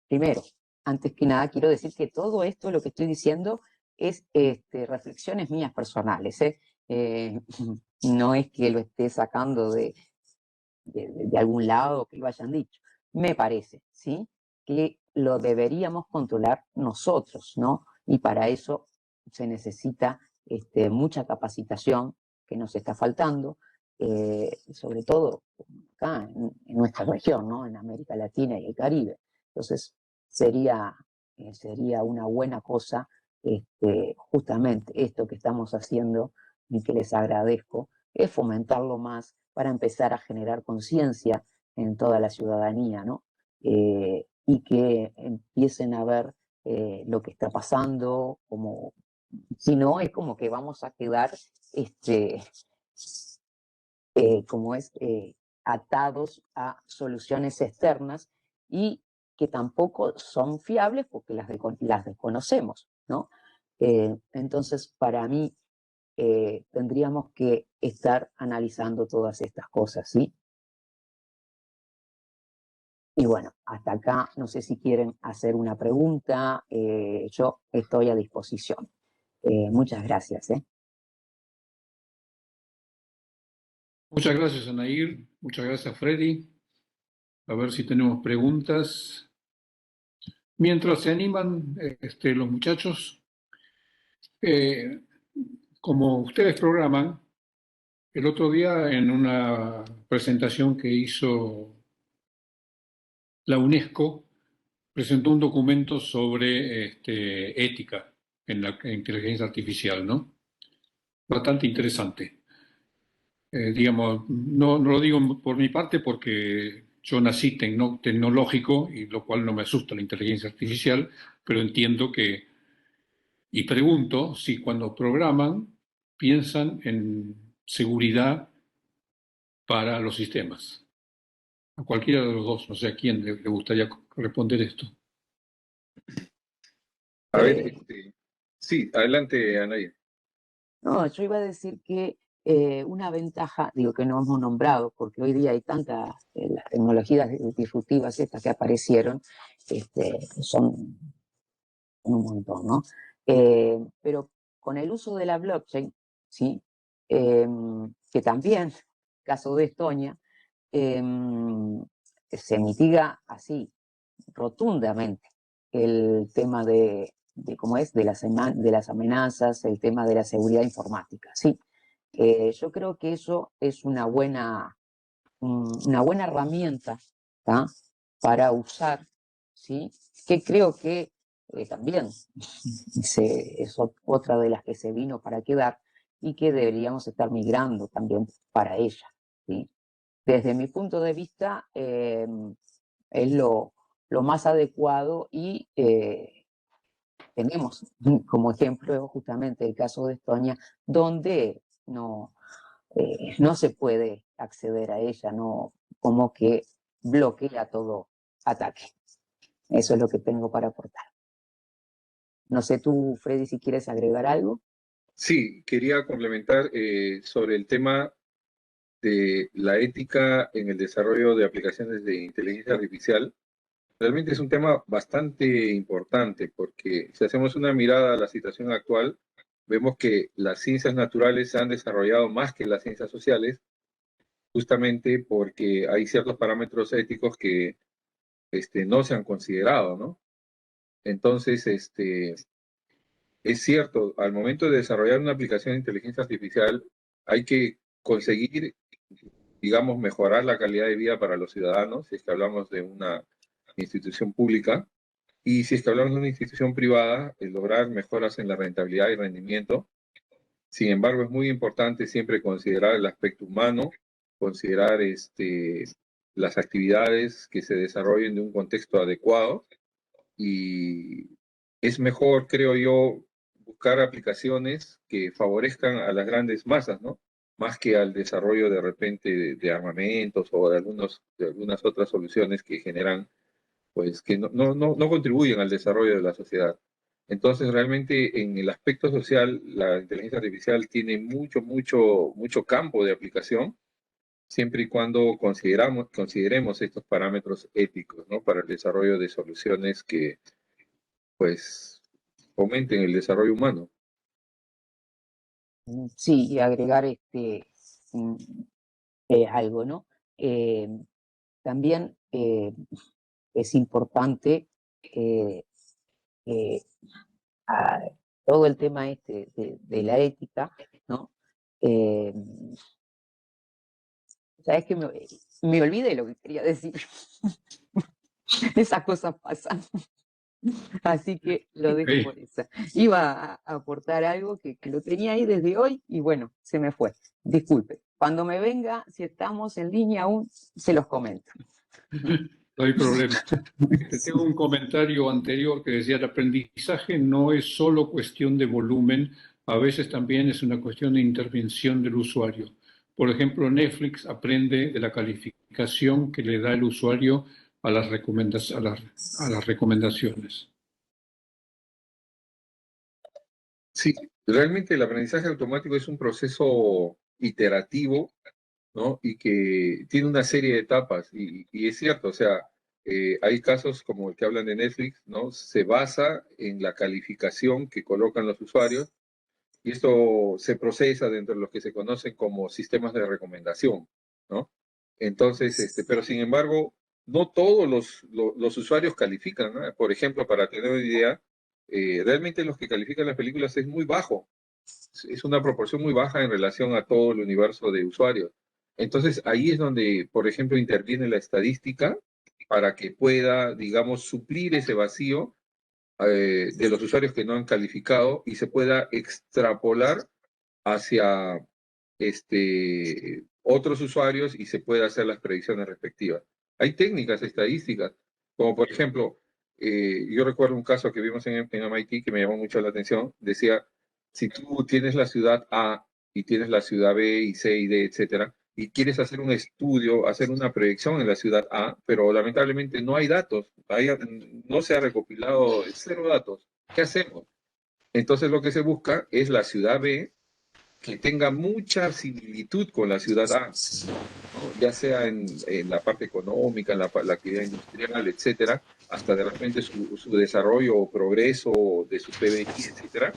Primero, antes que nada, quiero decir que todo esto, lo que estoy diciendo, es reflexiones mías personales, ¿eh? No es que lo esté sacando de algún lado que lo hayan dicho. Me parece, ¿sí?, que lo deberíamos controlar nosotros, ¿no? Y para eso se necesita mucha capacitación que nos está faltando, sobre todo acá en nuestra región, ¿no? En América Latina y el Caribe. Entonces, sería una buena cosa justamente esto que estamos haciendo y que les agradezco, es fomentarlo más para empezar a generar conciencia en toda la ciudadanía, ¿no? Y que empiecen a ver lo que está pasando, como si no es como que vamos a quedar como es atados a soluciones externas y que tampoco son fiables porque las desconocemos, ¿no? Entonces, para mí, tendríamos que estar analizando todas estas cosas, ¿sí? Y bueno, hasta acá, no sé si quieren hacer una pregunta, yo estoy a disposición. Muchas gracias, ¿eh? Muchas gracias, Anair. Muchas gracias, Freddy. A ver si tenemos preguntas. Mientras se animan los muchachos, eh, como ustedes programan, el otro día en una presentación que hizo la UNESCO, presentó un documento sobre ética en la inteligencia artificial, ¿no? Bastante interesante. Digamos, no lo digo por mi parte porque yo nací tecnológico, y lo cual no me asusta la inteligencia artificial, pero entiendo que, y pregunto si cuando programan piensan en seguridad para los sistemas. A cualquiera de los dos, no sé a quién le gustaría responder esto. A ver, Eh, sí, adelante, Anaya. no, yo iba a decir que una ventaja, digo que no hemos nombrado, porque hoy día hay tantas las tecnologías disruptivas estas que aparecieron, son un montón, ¿no? Pero con el uso de la blockchain, ¿sí? Que también, caso de Estonia, se mitiga así rotundamente el tema cómo es, de las amenazas, el tema de la seguridad informática, ¿sí? Yo creo que eso es una buena herramienta, ¿tá? Para usar, ¿sí? Que creo que también es otra de las que se vino para quedar y que deberíamos estar migrando también para ella, ¿sí? Desde mi punto de vista, es lo más adecuado y tenemos como ejemplo justamente el caso de Estonia, donde no se puede acceder a ella, no, como que bloquea todo ataque. Eso es lo que tengo para aportar. No sé tú, Freddy, si quieres agregar algo. Sí, quería complementar sobre el tema de la ética en el desarrollo de aplicaciones de inteligencia artificial. Realmente es un tema bastante importante porque si hacemos una mirada a la situación actual, vemos que las ciencias naturales se han desarrollado más que las ciencias sociales, justamente porque hay ciertos parámetros éticos que no se han considerado, ¿no? Entonces, es cierto, al momento de desarrollar una aplicación de inteligencia artificial, hay que conseguir, digamos, mejorar la calidad de vida para los ciudadanos, si es que hablamos de una institución pública, y si es que hablamos de una institución privada, lograr mejoras en la rentabilidad y rendimiento. Sin embargo, es muy importante siempre considerar el aspecto humano, considerar las actividades que se desarrollen de un contexto adecuado, y es mejor, creo yo, buscar aplicaciones que favorezcan a las grandes masas, ¿no? Más que al desarrollo de repente de armamentos o de algunas otras soluciones que generan, pues, que no contribuyen al desarrollo de la sociedad. Entonces, realmente en el aspecto social, la inteligencia artificial tiene mucho campo de aplicación, siempre y cuando consideremos estos parámetros éticos, ¿no? Para el desarrollo de soluciones que, pues, fomenten el desarrollo humano. Sí, y agregar mm, algo, ¿no? También es importante eh, eh, a- todo el tema de la ética, ¿no? Eh, ¿Sabes qué? Me olvidé lo que quería decir. Esas cosas pasan. Así que lo dejo Okay. por eso. Iba a aportar algo que lo tenía ahí desde hoy y bueno, se me fue. Disculpe. Cuando me venga, si estamos en línea aún, se los comento. No hay problema. Tengo un comentario anterior que decía, el aprendizaje no es solo cuestión de volumen, a veces también es una cuestión de intervención del usuario. Por ejemplo, Netflix aprende de la calificación que le da el usuario a las recomendaciones. Sí, realmente el aprendizaje automático es un proceso iterativo, ¿no? Y que tiene una serie de etapas. Y es cierto, o sea, hay casos como el que hablan de Netflix, ¿no? Se basa en la calificación que colocan los usuarios y esto se procesa dentro de lo que se conocen como sistemas de recomendación, ¿no? Entonces, pero sin embargo, no todos los usuarios califican, ¿no? Por ejemplo, para tener una idea, realmente los que califican las películas es muy bajo, es una proporción muy baja en relación a todo el universo de usuarios. Entonces, ahí es donde, por ejemplo, interviene la estadística para que pueda, digamos, suplir ese vacío de los usuarios que no han calificado y se pueda extrapolar hacia otros usuarios y se pueda hacer las predicciones respectivas. Hay técnicas estadísticas, como por ejemplo, yo recuerdo un caso que vimos en MIT que me llamó mucho la atención. Decía, si tú tienes la ciudad A y tienes la ciudad B y C y D, etcétera, y quieres hacer un estudio, hacer una proyección en la ciudad A, pero lamentablemente no hay datos, no se ha recopilado cero datos. ¿Qué hacemos? Entonces lo que se busca es la ciudad B que tenga mucha similitud con la ciudad A, ¿no? Ya sea en la parte económica, en la actividad industrial, etcétera, hasta de repente su desarrollo o progreso de su PBI, etcétera.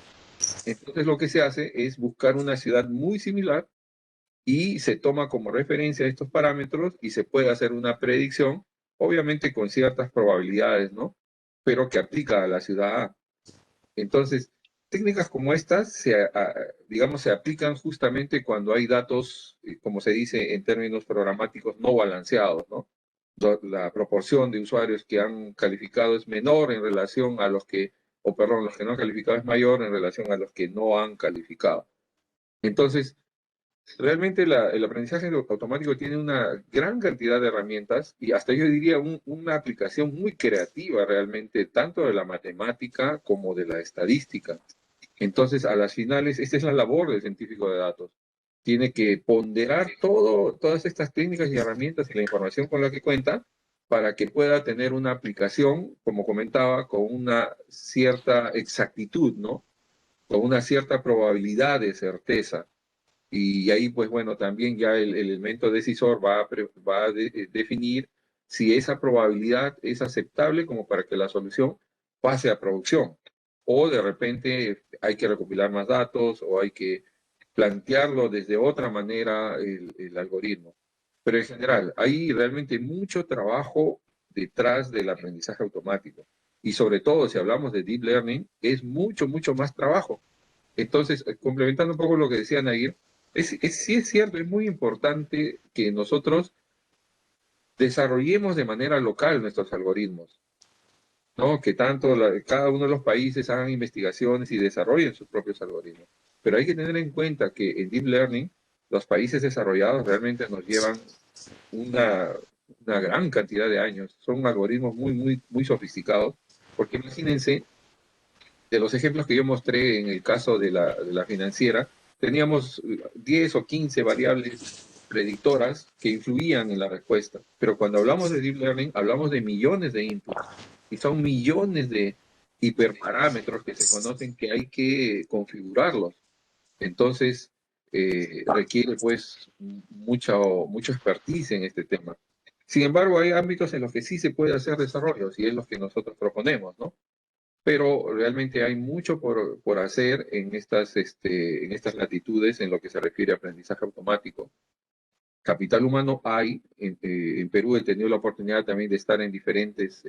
Entonces lo que se hace es buscar una ciudad muy similar y se toma como referencia estos parámetros y se puede hacer una predicción, obviamente con ciertas probabilidades, ¿no? Pero que aplica a la ciudad A. Entonces, técnicas como estas, digamos, se aplican justamente cuando hay datos, como se dice en términos programáticos, no balanceados, ¿no? La proporción de usuarios que han calificado es menor en relación a los que, o perdón, los que no han calificado es mayor en relación a los que no han calificado. Entonces, realmente el aprendizaje automático tiene una gran cantidad de herramientas y hasta yo diría una aplicación muy creativa realmente, tanto de la matemática como de la estadística. Entonces, a las finales, esta es la labor del científico de datos. Tiene que ponderar todas estas técnicas y herramientas y la información con la que cuenta para que pueda tener una aplicación, como comentaba, con una cierta exactitud, ¿no? Con una cierta probabilidad de certeza. Y ahí, pues bueno, también ya el elemento decisor va a definir si esa probabilidad es aceptable como para que la solución pase a producción. O de repente hay que recopilar más datos o hay que plantearlo desde otra manera el algoritmo. Pero en general, hay realmente mucho trabajo detrás del aprendizaje automático. Y sobre todo, si hablamos de deep learning, es mucho, mucho más trabajo. Entonces, complementando un poco lo que decía Nair, sí es cierto, es muy importante que nosotros desarrollemos de manera local nuestros algoritmos, ¿no? Que cada uno de los países hagan investigaciones y desarrollen sus propios algoritmos. Pero hay que tener en cuenta que en Deep Learning, los países desarrollados realmente nos llevan una, una gran cantidad de años. Son algoritmos muy, muy, muy sofisticados, porque imagínense de los ejemplos que yo mostré en el caso de la financiera, teníamos 10 o 15 variables predictoras que influían en la respuesta. Pero cuando hablamos de deep learning, hablamos de millones de inputs. Y son millones de hiperparámetros que se conocen que hay que configurarlos. Entonces, requiere pues mucho expertise en este tema. Sin embargo, hay ámbitos en los que sí se puede hacer desarrollos y es los que nosotros proponemos, ¿no? Pero realmente hay mucho por hacer en estas latitudes en lo que se refiere a aprendizaje automático. Capital humano hay, en Perú he tenido la oportunidad también de estar en diferentes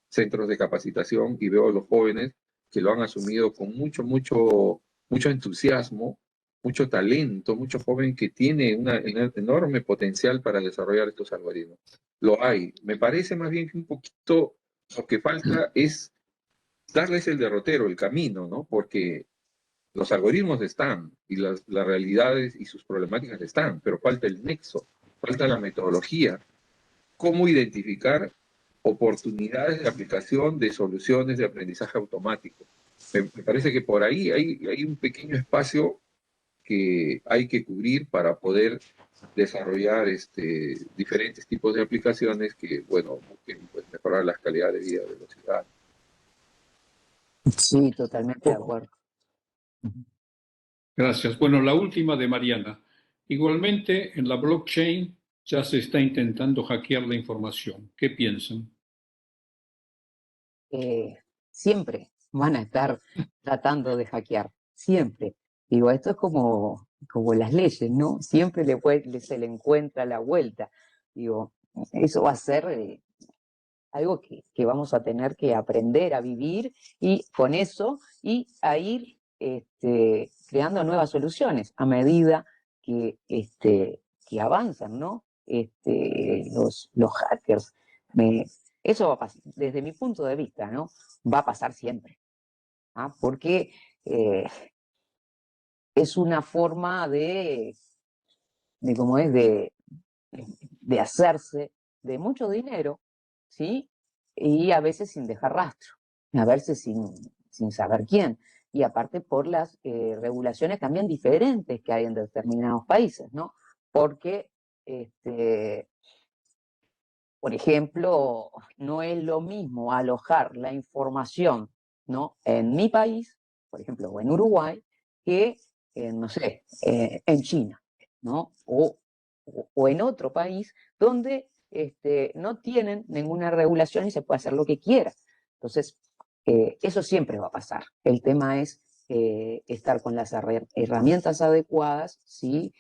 centros de capacitación y veo a los jóvenes que lo han asumido con mucho entusiasmo, mucho talento, mucho joven que tiene un enorme potencial para desarrollar estos algoritmos. Lo hay. Me parece más bien que un poquito lo que falta es darles el derrotero, el camino, ¿no? Porque los algoritmos están y las realidades y sus problemáticas están, pero falta el nexo, falta la metodología, cómo identificar oportunidades de aplicación de soluciones de aprendizaje automático. Me parece que por ahí hay un pequeño espacio que hay que cubrir para poder desarrollar diferentes tipos de aplicaciones que, bueno, busquen pues, mejorar la calidad de vida de los ciudadanos. Sí, totalmente de acuerdo. Gracias. Bueno, la última de Mariana. Igualmente, en la blockchain ya se está intentando hackear la información. ¿Qué piensan? Siempre van a estar tratando de hackear, siempre. Digo, esto es como las leyes, ¿no? Siempre se le encuentra la vuelta. Digo, eso va a ser algo que vamos a tener que aprender a vivir y con eso y a ir creando nuevas soluciones a medida que avanzan, ¿no? Los hackers. Eso va a pasar, desde mi punto de vista, ¿no? Va a pasar siempre. ¿Ah? Porque es una forma de hacerse de mucho dinero, ¿sí? Y a veces sin dejar rastro, a veces sin saber quién. Y aparte por las regulaciones también diferentes que hay en determinados países, ¿no? Porque, por ejemplo, no es lo mismo alojar la información, ¿no? En mi país, por ejemplo, o en Uruguay, que, no sé, en China, ¿no? O en otro país donde no tienen ninguna regulación y se puede hacer lo que quiera. Entonces, eso siempre va a pasar. El tema es estar con las herramientas adecuadas, ¿sí?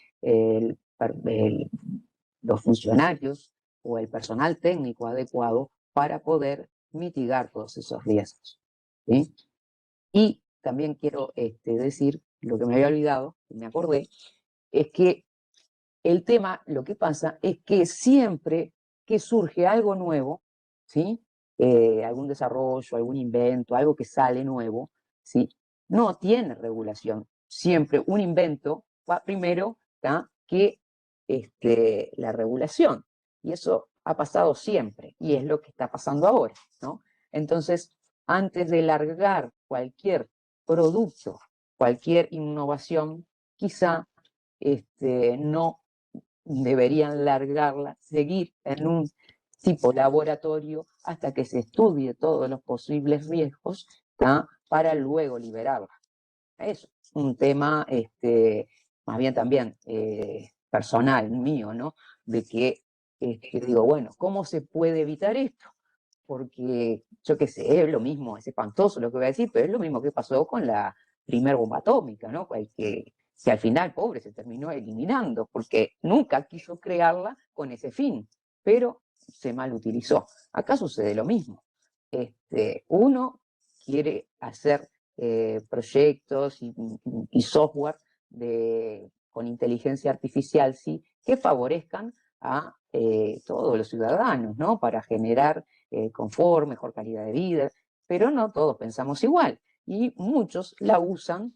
Los funcionarios o el personal técnico adecuado para poder mitigar todos esos riesgos, ¿sí? Y también quiero decir, lo que me había olvidado, me acordé, es que el tema, lo que pasa es que siempre que surge algo nuevo, ¿sí? Algún desarrollo, algún invento, algo que sale nuevo, ¿sí? No tiene regulación. Siempre un invento va primero, ¿tá? Que la regulación. Y eso ha pasado siempre y es lo que está pasando ahora, ¿no? Entonces, antes de largar cualquier producto, cualquier innovación, quizá no deberían largarla, seguir en un tipo laboratorio hasta que se estudie todos los posibles riesgos, ¿tá? Para luego liberarla. Es un tema más bien también personal mío, ¿no? De que digo, bueno, ¿cómo se puede evitar esto? Porque yo qué sé, es lo mismo, es espantoso lo que voy a decir, pero es lo mismo que pasó con la primer bomba atómica, ¿no? Que al final, pobre, se terminó eliminando, porque nunca quiso crearla con ese fin, pero se mal utilizó. Acá sucede lo mismo. Uno quiere hacer proyectos y software con inteligencia artificial, sí, que favorezcan a todos los ciudadanos, ¿no? Para generar confort, mejor calidad de vida, pero no todos pensamos igual. Y muchos la usan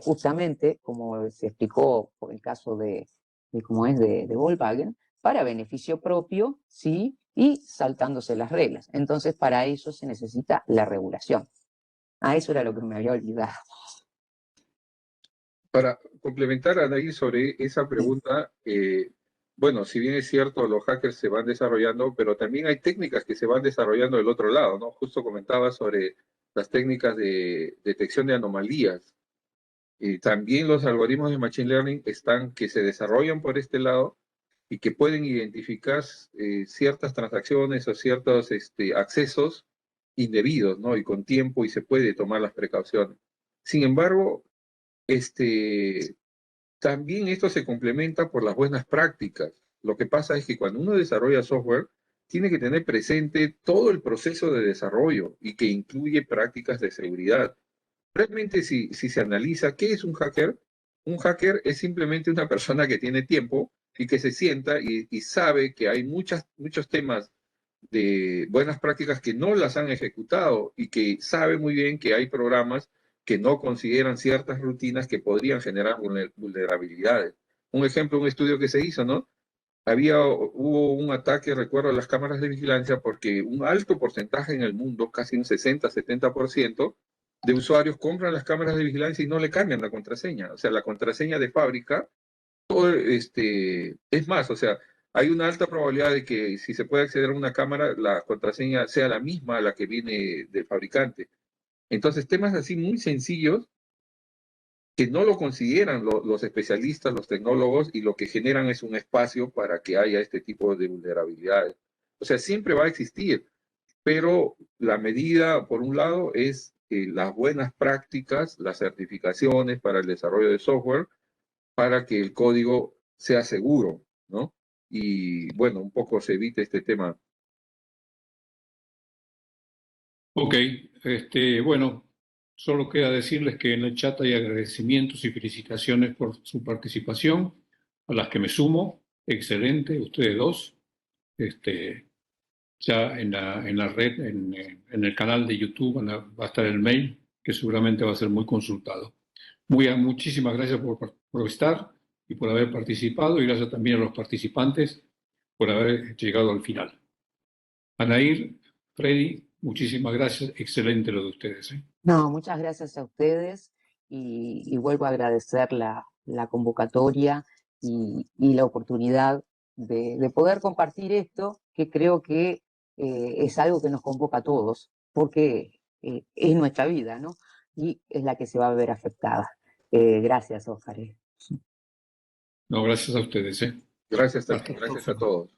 justamente, como se explicó por el caso cómo es de Volkswagen, para beneficio propio, ¿sí? Y saltándose las reglas. Entonces, para eso se necesita la regulación. Eso era lo que me había olvidado. Para complementar a Anaí sobre esa pregunta, bueno, si bien es cierto, los hackers se van desarrollando, pero también hay técnicas que se van desarrollando del otro lado, ¿no? Justo comentaba sobre las técnicas de detección de anomalías. También los algoritmos de Machine Learning que se desarrollan por este lado y que pueden identificar ciertas transacciones o ciertos accesos indebidos, ¿no? Y con tiempo y se puede tomar las precauciones. Sin embargo, también esto se complementa por las buenas prácticas. Lo que pasa es que cuando uno desarrolla software, tiene que tener presente todo el proceso de desarrollo y que incluye prácticas de seguridad. Realmente, si se analiza qué es un hacker es simplemente una persona que tiene tiempo y que se sienta y sabe que hay muchos temas de buenas prácticas que no las han ejecutado y que sabe muy bien que hay programas que no consideran ciertas rutinas que podrían generar vulnerabilidades. Un ejemplo, un estudio que se hizo, ¿no? Hubo un ataque, recuerdo, a las cámaras de vigilancia porque un alto porcentaje en el mundo, casi un 60-70% de usuarios compran las cámaras de vigilancia y no le cambian la contraseña. O sea, la contraseña de fábrica, es más, o sea, hay una alta probabilidad de que si se puede acceder a una cámara, la contraseña sea la misma a la que viene del fabricante. Entonces, temas así muy sencillos que no lo consideran los especialistas, los tecnólogos, y lo que generan es un espacio para que haya este tipo de vulnerabilidades. O sea, siempre va a existir, pero la medida, por un lado, es las buenas prácticas, las certificaciones para el desarrollo de software, para que el código sea seguro, ¿no? Y bueno, un poco se evite este tema. Ok, bueno, solo queda decirles que en el chat hay agradecimientos y felicitaciones por su participación, a las que me sumo. Excelente, ustedes dos. Ya en la red, en el canal de YouTube va a estar el mail, que seguramente va a ser muy consultado. Muchísimas gracias por estar y por haber participado, y gracias también a los participantes por haber llegado al final. Anair, Freddy, muchísimas gracias. Excelente lo de ustedes. No, muchas gracias a ustedes y vuelvo a agradecer la convocatoria y la oportunidad de poder compartir esto, que creo que es algo que nos convoca a todos, porque es nuestra vida, ¿no? Y es la que se va a ver afectada. Gracias, Óscar. No, gracias a ustedes. Gracias Hasta a todos.